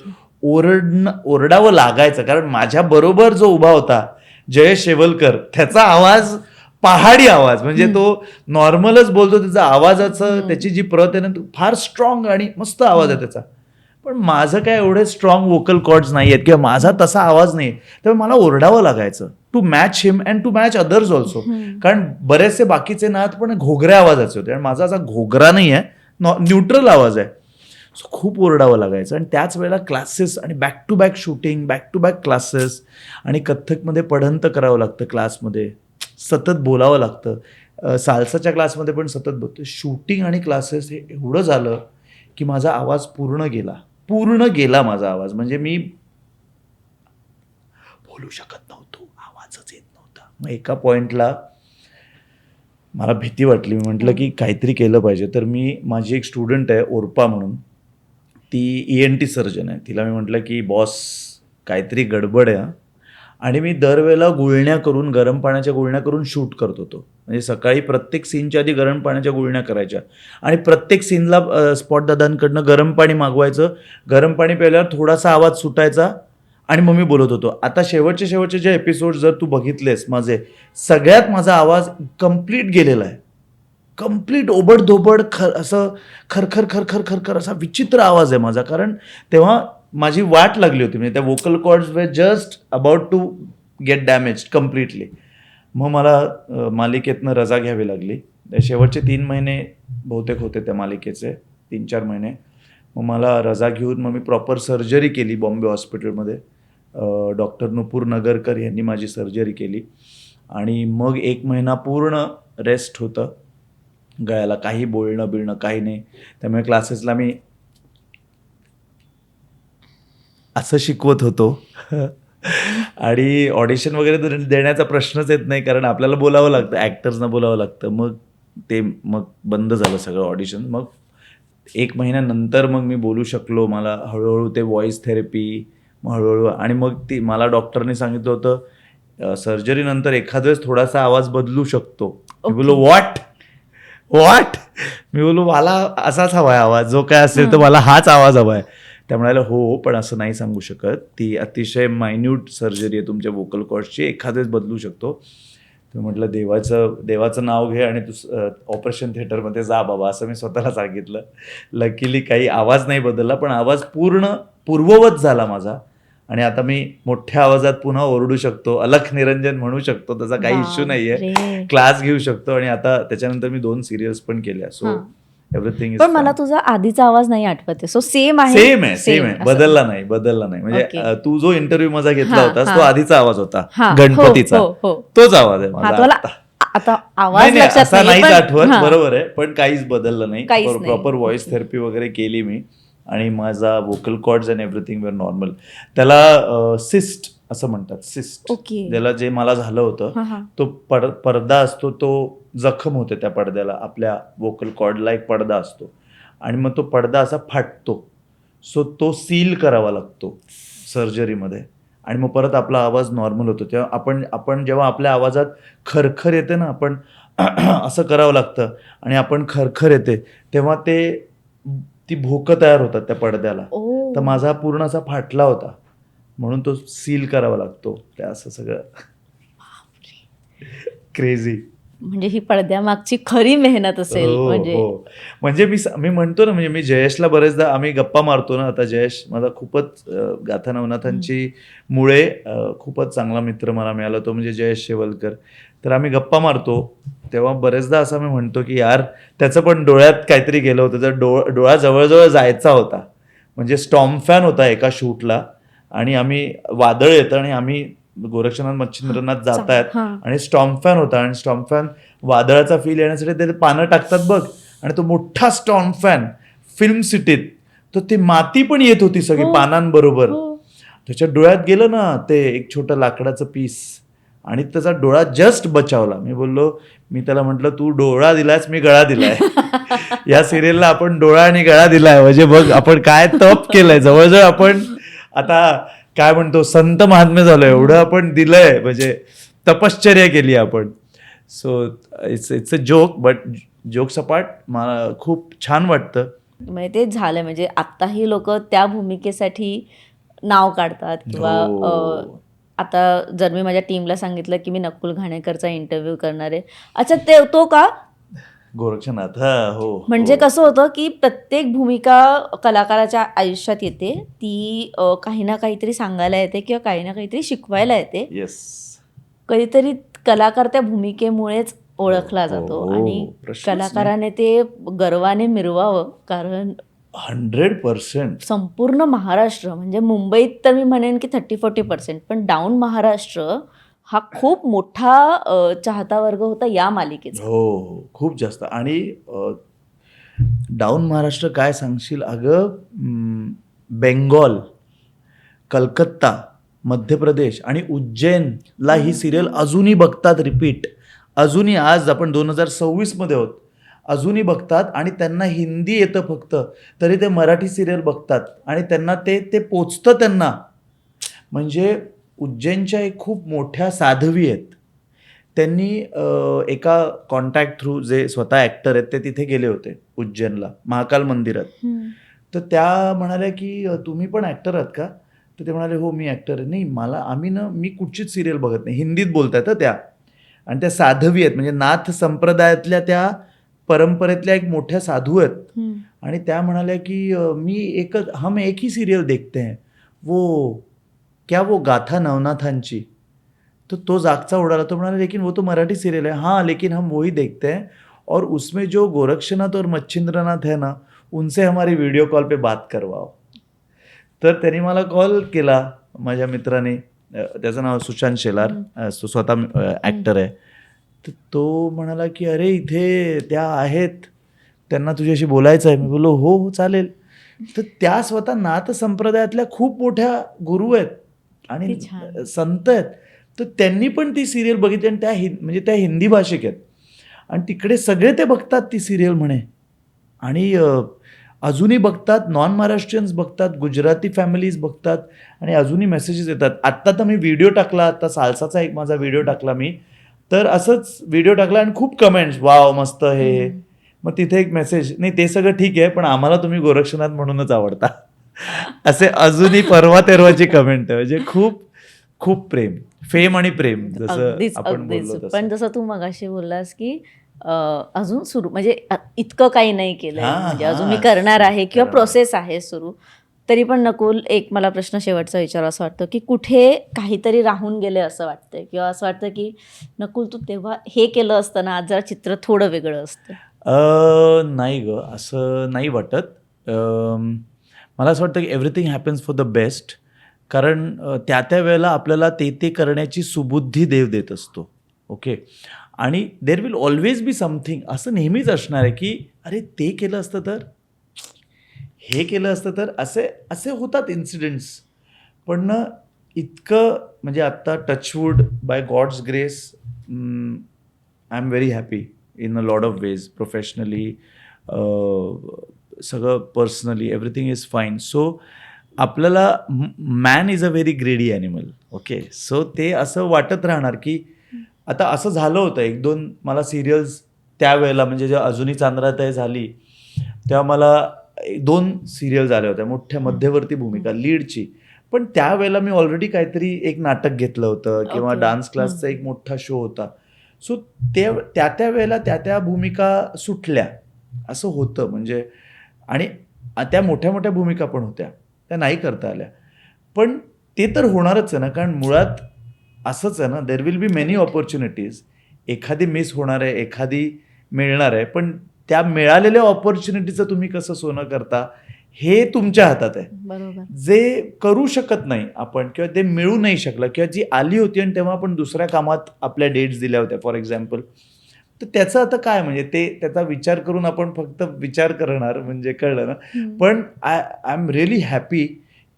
ओरडावं लागायचं, कारण माझ्या बरोबर जो उभा होता जयेश शेवलकर, त्याचा आवाज पहाडी आवाज, म्हणजे तो नॉर्मलच बोलतो, त्याचा आवाजाचं त्याची जी प्रत आहे ना फार स्ट्रॉंग आणि मस्त आवाज आहे त्याचा, पण माझं काय एवढे स्ट्रॉंग वोकल कॉर्ड्स नाही आहेत किंवा माझा तसा आवाज नाही, त्यामुळे मला ओरडावं लागायचं to match him and to match others also, कारण बरेचसे बाकीचे नाद पण घोगऱ्या आवाजाचे होते आणि माझा असा घोगरा नाही आहे, न्यूट्रल आवाज आहे. सो खूप ओरडावं लागायचं, आणि त्याच वेळेला क्लासेस आणि back to back shooting, back to back classes, आणि कथ्थकमध्ये पढंत करावं लागतं, क्लासमध्ये सतत बोलावं लागतं, साल्साच्या क्लासमध्ये पण सतत बोलतो, शूटिंग आणि क्लासेस, हे एवढं झालं की माझा आवाज पूर्ण गेला माझा आवाज, म्हणजे मी बोलू शकत नव्हतो, आवाजच येत नव्हता. मग एका पॉइंटला मला भीती वाटली, मी म्हटलं की काहीतरी केलं पाहिजे. तर माझी एक स्टुडंट आहे ओरपा म्हणून, ती ENT सर्जन आहे, तिला मी म्हटलं की बॉस काहीतरी गडबड आहे, आणि मी दरवेळेला गरम पाण्याच्या गुळण्या करून शूट करत होतो, म्हणजे सकाळी प्रत्येक सीनच्या आधी गरम पाण्याच्या गुळण्या करायच्या, आणि प्रत्येक सीनला स्पॉट दादांकडनं गरम पाणी मागवायचं, गरम पाणी प्यायल्यावर थोडासा आवाज सुटायचा, आणि मग मी बोलत होतो. आता शेवटचे जे एपिसोड जर तू बघितलेस माझे, सगळ्यात माझा आवाज कम्प्लीट गेलेला आहे, कम्प्लीट ओबडधोबड असं खरखर असा विचित्र आवाज आहे माझा, कारण तेव्हा माझी वाट लागली होती, म्हणजे त्या vocal cords were just about to get damage completely. मग मला मालिकेतनं रजा घ्यावी लागली. शेवटचे 3 महिने बहुतेक होते त्या मालिकेचे, 3-4 महिने. मग मला रजा घेऊन मग मी प्रॉपर सर्जरी केली बॉम्बे हॉस्पिटलमध्ये. डॉक्टर नुपूर नगरकर यांनी माझी सर्जरी केली आणि मग 1 महिना पूर्ण रेस्ट होतं. गळ्याला काही बोलणं बिळणं काही नाही. त्यामुळे क्लासेसला मी असं शिकवत होतो आणि ऑडिशन वगैरे देण्याचा प्रश्नच येत नाही, कारण आपल्याला बोलावं लागतं, ॲक्टर्सना बोलावं लागतं. मग बंद झालं सगळं ऑडिशन. मग 1 महिन्यानंतर मग मी बोलू शकलो. मला हळूहळू ते व्हॉइस थेरपी, मग हळूहळू, आणि मग ती मला डॉक्टरने सांगितलं होतं सर्जरीनंतर एखाद वेळेस थोडासा आवाज बदलू शकतो. मी बोललो व्हॉट. मी बोललो मला असाच हवा आहे आवाज, जो काय असेल तर मला हाच आवाज हवा आहे. त्या म्हणाले हो, पण असं नाही सांगू शकत, ती अतिशय मायन्यूट सर्जरी आहे तुमच्या व्होकल कॉर्ड्सची, एखाद वेळेस बदलू शकतो. तर म्हटलं देवाचं नाव घे आणि तू ऑपरेशन थिएटरमध्ये जा बाबा, असं मी स्वतःला सांगितलं. लकीली काही आवाज नाही बदलला, पण आवाज पूर्ववत झाला माझा. आणि आता मी मोठ्या आवाजात पुन्हा ओरडू शकतो, अलख निरंजन म्हणू शकतो, त्याचा काही इश्यू नाहीये. क्लास घेऊ शकतो. आणि आता त्याच्यानंतर मी 2 सिरियल्स पण केल्या. So everything is. पण मला तुझा आधीचा आवाज नाही आठवते. सो सेम आहे. सेम आहे. बदलला नाही. म्हणजे तू जो इंटरव्ह्यू माझा घेतला होतास तो आधीचा आवाज होता, गणपतीचा. तोच आवाज आहे माझा. आता आवाज नाही, असा नाहीच आठवत. बरोबर आहे, पण काहीच बदललं नाही. प्रॉपर व्हॉइस थेरपी वगैरे केली मी आणि माझा vocal cords and everything were normal. त्याला सिस्ट असं म्हणतात. सिस्ट, ज्याला जे मला झालं होतं, तो पडदा असतो, तो जखम होते त्या पडद्याला. आपल्या व्होकल कॉर्डला एक पडदा असतो आणि मग तो पडदा असा फाटतो. सो तो सील करावा लागतो सर्जरीमध्ये आणि मग परत आपला आवाज नॉर्मल होतो. तेव्हा आपण जेव्हा आपल्या आवाजात खरखर येते ना, आपण असं करावं लागतं आणि आपण खरखर येते तेव्हा ती भोकं तयार होतात त्या पडद्याला. तर माझा पूर्ण असा फाटला होता, म्हणून तो सील करावा लागतो. ते असं सगळं क्रेझी. म्हणजे ही पडद्यामागची खरी मेहनत असेल. म्हणजे मी म्हणतो ना, म्हणजे मी जयेशला बरेचदा आम्ही गप्पा मारतो ना. आता जयेश माझा खूपच गाथा नवनाथांची मुळे खूपच चांगला मित्र मला मिळाला, तो म्हणजे जयेश शेवलकर. तर आम्ही गप्पा मारतो तेव्हा बरेचदा असं मी म्हणतो की यार, त्याचं पण डोळ्यात काहीतरी गेलं होतं. तर डोळा जवळजवळ जायचा होता. म्हणजे स्टॉर्म फॅन होता एका शूटला आणि आम्ही वादळ येतं आणि आम्ही गोरक्षनाथ मच्छिंद्रनाथ जात आहेत आणि स्टॉर्म फॅन होता आणि स्टॉर्म फॅन वादळाचा फील येण्यासाठी ते पानं टाकतात बघ, आणि तो मोठा स्टॉर्म फॅन फिल्म सिटीत, तर ती माती पण येत होती सगळी पानांबरोबर. त्याच्या डोळ्यात गेलं ना ते एक छोटं लाकडाचं पीस आणि त्याचा डोळा जस्ट बचावला. मी त्याला म्हटलं तू डोळा दिलायस, मी गळा दिलाय. या सिरियलला आपण डोळा आणि गळा दिलाय, म्हणजे बघ आपण काय तप केलंय. जवळजवळ आपण आता काय म्हणतो संत महात्मे झालो, एवढं आपण दिलंय, म्हणजे तपश्चर्या केली आपण. So it's a joke, but joke सपाट मला खूप छान वाटतं. म्हणजे तेच झालं, म्हणजे आत्ताही लोक त्या भूमिकेसाठी नाव काढतात किंवा आता जर मी माझ्या टीमला सांगितलं की मी नकुल घाणेकरचा इंटरव्ह्यू करणार आहे, अच्छा तो का गोरक्षनाथ. हो, म्हणजे कसं होतं की प्रत्येक भूमिका कलाकाराच्या आयुष्यात येते, ती काही ना काहीतरी सांगायला येते किंवा काही ना काहीतरी शिकवायला येते. येस. कधीतरी कलाकार त्या भूमिकेमुळेच ओळखला जातो आणि कलाकाराने ते गर्वाने मिरवावं, कारण 100% संपूर्ण महाराष्ट्र, म्हणजे मुंबईत तर मी म्हणेन की 30-40%, पण डाऊन महाराष्ट्र हा खूप मोठा चाहता वर्ग होता या मालिकेचा. हो, खूप जास्त. आणि डाऊन महाराष्ट्र काय सांगशील अगं, बेंगॉल, कलकत्ता, मध्य प्रदेश आणि उज्जैनला ही सिरियल अजूनही बघतात रिपीट. अजूनही आज आपण 2026 मध्ये आहोत, अजूनही बघतात आणि त्यांना हिंदी येतं फक्त तरी ते मराठी सिरियल बघतात आणि त्यांना ते पोचतं त्यांना. म्हणजे उज्जैनच्या एक खूप मोठ्या साध्वी आहेत, त्यांनी एका कॉन्टॅक्ट थ्रू, जे स्वतः ॲक्टर आहेत ते तिथे गेले होते उज्जैनला महाकाल मंदिरात. तर त्या म्हणाल्या की तुम्ही पण ॲक्टर आहात का? तर ते म्हणाले हो मी ॲक्टर आहे. नाही मी कुठचीच सिरियल बघत नाही. हिंदीत बोलतात त्या, आणि त्या साधवी आहेत, म्हणजे नाथ संप्रदायातल्या त्या परंपरेतल्या एक मोठ्या साधू आहेत. आणि त्या म्हणाल्या की हम एक ही सिरियल देखते हैं, वो गाथा नवनाथांची. तो तो जागचा उडाला. तो म्हणाला लेकिन वो तो मराठी सीरियल है. हाँ लेकिन हम वही देखते हैं और उसमें जो गोरक्षनाथ और मच्छिंद्रनाथ है ना उनसे हमारी वीडियो कॉल पे बात करवाओ. तर त्यांनी मला कॉल केला, माझ्या मित्राने, त्याचं नाव सुशांत शेलार, तो स्वतः ॲक्टर आहे. तर तो म्हणाला की अरे इथे त्या आहेत, त्यांना तुझ्याशी बोलायचं आहे. मी बोललो हो हो चालेल. तर त्या स्वतः नाथ संप्रदायातल्या खूप मोठ्या गुरु आहेत आणि किती छान. संत आहेत. तर त्यांनी पण ती सिरियल बघितली आणि त्या म्हणजे त्या हिंदी भाषिक आहेत आणि तिकडे सगळे ते बघतात ती सिरियल म्हणे. आणि अजूनही बघतात, नॉन महाराष्ट्रीयन्स बघतात, गुजराती फॅमिलीज बघतात आणि अजूनही मेसेजेस येतात. आत्ता तर मी व्हिडिओ टाकला, आता सालसाचा एक माझा व्हिडिओ टाकला मी, तर असंच व्हिडिओ टाकला आणि खूप कमेंट्स, वाव मस्त हे. मग तिथे एक मेसेज, नाही ते सगळं ठीक आहे पण आम्हाला तुम्ही गोरक्षनाथ म्हणूनच आवडता, असे अजूनही परवा तेरवाची कमेंट आहे. म्हणजे खूप खूप प्रेम, फेम आणि प्रेम, जसं अगदीच आपण बोललो अगदीच. तसं. पण जसं तू मगाशी बोललास की अजून सुरू म्हणजे इतकं काही नाही केलंय, हां, म्हणजे हां. अजून मी करणार आहे किंवा करणार. प्रोसेस आहे सुरू. तरी पण नकुल, एक मला प्रश्न शेवटचा विचार असं वाटतं की कुठे काहीतरी राहून गेले असं वाटतंय, किंवा असं वाटतं की नकुल तू तेव्हा हे केलं असतं ना, आज जरा चित्र थोडं वेगळं असतं. नाही ग, असं नाही वाटत. मला असं वाटतं की everything happens for the best. कारण त्या त्या वेळेला आपल्याला ते ते करण्याची सुबुद्धी देव देत असतो. ओके. आणि देर विल ऑलवेज बी समथिंग, असं नेहमीच असणार आहे की अरे ते केलं असतं तर, हे केलं असतं तर, असे असे होतात इन्सिडेंट्स. पण ना इतकं म्हणजे आत्ता touch wood by god's grace I am very happy in a lot of ways, professionally, सगळं personally, everything is fine. So आपल्याला man is a very greedy animal. Okay. So ते असं वाटत राहणार की आता असं झालं होतं, एक दोन मला सिरियल्स त्यावेळेला, म्हणजे जेव्हा अजूनही चांद्राताई झाली तेव्हा मला 2 सिरियल्स आल्या होत्या, मोठ्या मध्यवर्ती भूमिका लीडची. पण त्यावेळेला मी ऑलरेडी काहीतरी एक नाटक घेतलं होतं किंवा Okay. डान्स क्लासचा एक मोठा शो होता. सो त्या त्या वेळेला त्या त्या भूमिका सुटल्या, असं होतं. म्हणजे आणि त्या मोठ्या मोठ्या भूमिका पण होत्या, त्या नाही करता आल्या. पण ते तर होणारच आहे ना, कारण मुळात असंच आहे ना, there will be many opportunities. एखादी मिस होणार आहे, एखादी मिळणार आहे, पण त्या मिळालेल्या ऑपॉर्च्युनिटीचं तुम्ही कसं सोनं करता हे तुमच्या हातात आहे. बरोबर. जे करू शकत नाही आपण किंवा ते मिळू नाही शकलं किंवा जी आली होती आणि तेव्हा आपण दुसऱ्या कामात आपल्या डेट्स दिल्या होत्या फॉर एक्झाम्पल, तर त्याचं आता काय, म्हणजे ते त्याचा विचार करून आपण फक्त विचार करणार, म्हणजे कळलं ना. पण आय एम रिअली हॅपी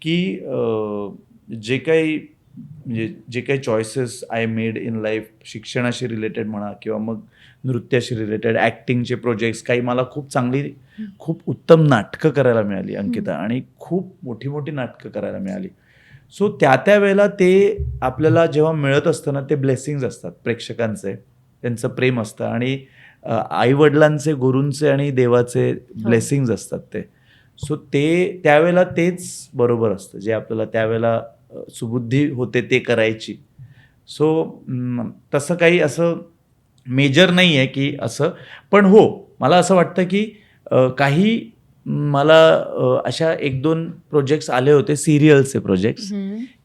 की जे काही म्हणजे जे काही choices I made in life, शिक्षणाशी रिलेटेड म्हणा किंवा मग नृत्याशी रिलेटेड, ॲक्टिंगचे प्रोजेक्ट्स, काही मला खूप चांगली, खूप उत्तम नाटकं करायला मिळाली अंकिता, आणि खूप मोठी मोठी नाटकं करायला मिळाली. सो त्या त्या वेळेला ते आपल्याला जेव्हा मिळत असतं ना, ते ब्लेसिंग्ज असतात प्रेक्षकांचे, त्यांचं प्रेम असतं आणि आईवडिलांचे, गुरूंचे आणि देवाचे ब्लेसिंग्ज असतात ते. सो ते त्यावेळेला तेच बरोबर असतं, जे आपल्याला त्यावेळेला सुबुद्धी होते ते करायची. सो तसं काही असं मेजर नाही आहे की असं. पण हो, मला असं वाटतं की काही मला अशा 1-2 प्रोजेक्ट्स आले होते, सिरियलचे प्रोजेक्ट्स,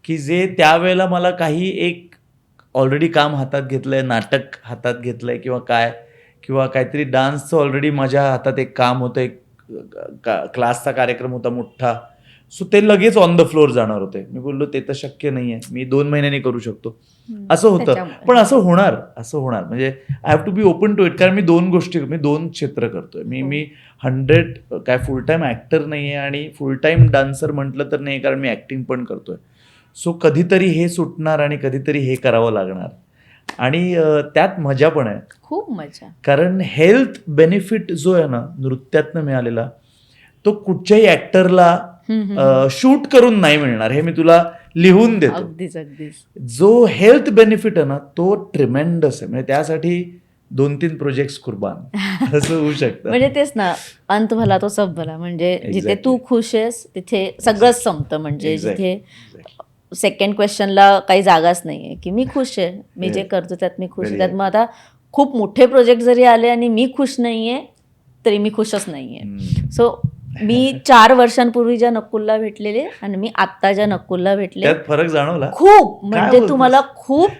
की जे त्यावेळेला मला काही एक ऑलरेडी काम हातात घेतलं आहे, नाटक हातात घेतलं आहे किंवा काय, किंवा काहीतरी डान्सचं ऑलरेडी माझ्या हातात एक काम होतं, एक क्लासचा कार्यक्रम होता मोठा. सो ते लगेच ऑन द फ्लोअर जाणार होते. मी बोललो ते तर शक्य नाही आहे, मी 2 महिन्यांनी करू शकतो, असं होतं. त्याच्यामुळे. पण असं होणार म्हणजे I have to be open to it. कारण मी 2 गोष्टी, मी 2 क्षेत्र करतोय. मी 100 काय फुल टाईम ॲक्टर नाही आहे आणि फुल टाईम डान्सर म्हटलं तर नाही, कारण मी ॲक्टिंग पण करतोय. सो कधीतरी हे सुटणार आणि कधीतरी हे करावं लागणार, आणि त्यात मजा पण आहे. खूप मजा. कारण हेल्थ बेनिफिट जो आहे ना नृत्यातनं मिळालेला, तो कुठच्याही ॲक्टरला शूट करून नाही मिळणार, हे मी तुला लिहून देतो. अगदीच अगदीच. जो हेल्थ बेनिफिट आहे ना तो ट्रिमेंडस आहे. म्हणजे त्यासाठी 2-3 प्रोजेक्ट्स कुर्बान असं होऊ शकतं. म्हणजे तेच ना, अंत भला तो सब भला. म्हणजे जिथे Exactly. तू खुश आहेस तिथे सगळंच संपतं. म्हणजे Exactly. जिथे सेकंड क्वेश्चनला काही जागाच नाहीये की मी खुश आहे, मी जे करतो त्यात मी खुश आहे. त्यात मग आता खूप मोठे प्रोजेक्ट जरी आले आणि मी खुश नाहीये तरी मी खुशच नाहीये. सो मी 4 वर्षांपूर्वी ज्या नकुलला भेटलेले आणि मी आत्ता ज्या नकुलला भेटले, त्यात फरक जाणवला. खूप, काय म्हणजे बोलतेस? तुम्हाला खूप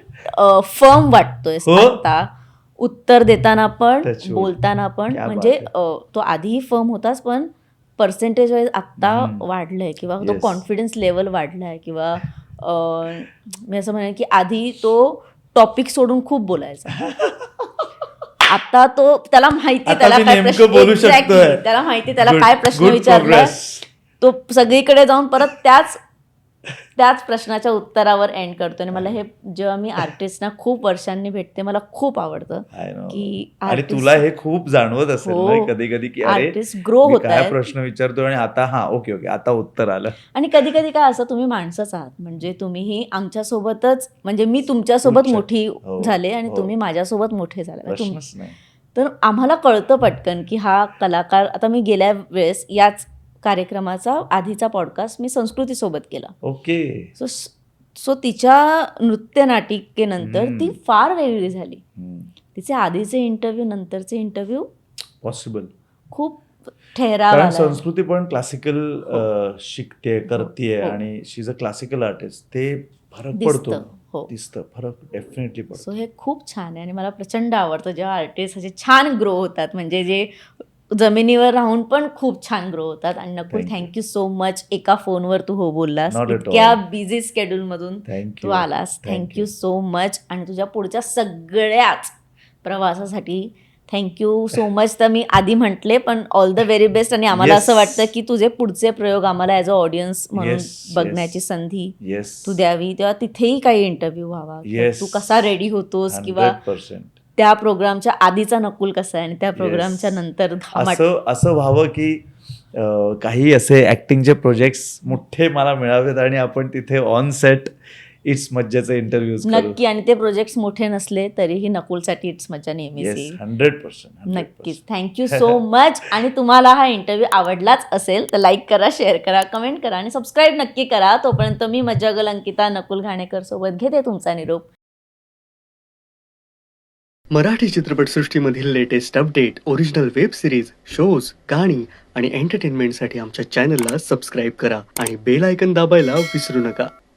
फर्म वाटतोय हो. आता उत्तर देताना पण Touch wood. बोलताना पण क्या म्हणजे बात तो आधीही फर्म होताच पण पर्सेंटेज वाईज आत्ता हम्म. वाढलाय किंवा तो Yes. कॉन्फिडन्स लेवल वाढलाय किंवा मी असं म्हणेन की आधी तो टॉपिक सोडून खूप बोलायचा. आता तो त्याला माहिती आता त्याला मी काय नेमकं प्रश्न बोलू Exactly. शकतोय. त्याला माहिती त्याला Good- काय प्रश्न good विचारलाय progress. तो सगळीकडे जाऊन परत त्याच प्रश्नाच्या उत्तरावर एंड करतो. आणि मला हे जेव्हा मी आर्टिस्टना खूप वर्षांनी भेटते मला खूप आवडतं I know. की आणि artist- तुला हे खूप जाणवत असेल हो. ना कधी कधी की अरे आर्टिस्ट ग्रो मी होत काय आहेत. प्रश्न विचारतो आणि आता ओके आता उत्तर आलं. आणि कधी कधी काय असं तुम्ही माणसंच आहात म्हणजे तुम्हीही आमच्यासोबतच म्हणजे मी तुमच्यासोबत पुढच्या- मोठी हो, झाले आणि हो. तुम्ही माझ्यासोबत मोठे झाले. प्रश्नच नाही. तर आम्हाला कळतं पटकन की हा कलाकार. आता मी गेल्या वेळेस याच कार्यक्रमाचा आधीचा पॉडकास्ट मी संस्कृतीसोबत केला. ओके. सो तिच्या नृत्य नाटिकेनंतर ती फार वेगळी झाली. तिचे आधीचे इंटरव्ह्यू नंतरचे इंटरव्ह्यू पॉसिबल. खूप ठहराव कारण आला. संस्कृती पण क्लासिकल शिकते करतीये हो. आणि शी इज अ क्लासिकल आर्टिस्ट. ते फरक दिसतं. पडतो. हो. दिसतं फरक डेफिनेटली पडतो. सो हे खूप छान आहे आणि मला प्रचंड आवडतं जेव्हा आर्टिस्ट असे छान ग्रो होतात म्हणजे जे जमिनीवर राहून पण खूप छान ग्रो होतात. आणि Nakul Thank you. Thank you so much एका फोनवर तू हो बोललास. Not at इतक्या all. Busy स्केड्यूलमधून Thank Tu you. आलास. Thank thank you you. So much. आणि तुझ्या पुढच्या सगळ्याच प्रवासासाठी थँक्यू सो मच. तर मी आधी म्हटले पण ऑल द व्हेरी बेस्ट. आणि आम्हाला Yes. असं वाटतं की तुझे पुढचे प्रयोग आम्हाला ॲज अ ऑडियन्स म्हणून Yes, बघण्याची yes. संधी येस. तू द्यावी. तेव्हा तिथेही काही इंटरव्ह्यू व्हावा. Yes. तू कसा रेडी होतोस किंवा 100%. त्या प्रोग्रामच्या आधीचा नकुल कसा आहे आणि त्या प्रोग्रामच्या नंतर असं व्हावं की काही असे ऍक्टिंगचे प्रोजेक्ट्स मोठे मला मिळावेत आणि आपण तिथे ऑन सेट इट्स मज्जाचे इंटरव्ह्यूज करू. नक्की. आणि ते प्रोजेक्ट मोठे नसले तरीही नकुलसाठी इट्स मजा नेहमीच येस. येईल. 100%. नक्कीच. Thank you so much. आणि तुम्हाला हा इंटरव्ह्यू आवडलाच असेल तर लाईक करा, शेअर करा, कमेंट करा आणि सबस्क्राईब नक्की करा. तोपर्यंत मी मज्जागल अंकिता नकुल घाणेकर सोबत घेते तुमचा निरोप. मराठी चित्रपटसृष्टीमधील latest update, original web series, shows, गाणी आणि एंटरटेनमेंटसाठी आमच्या चॅनलला सबस्क्राईब करा आणि बेल आयकन दाबायला विसरू नका.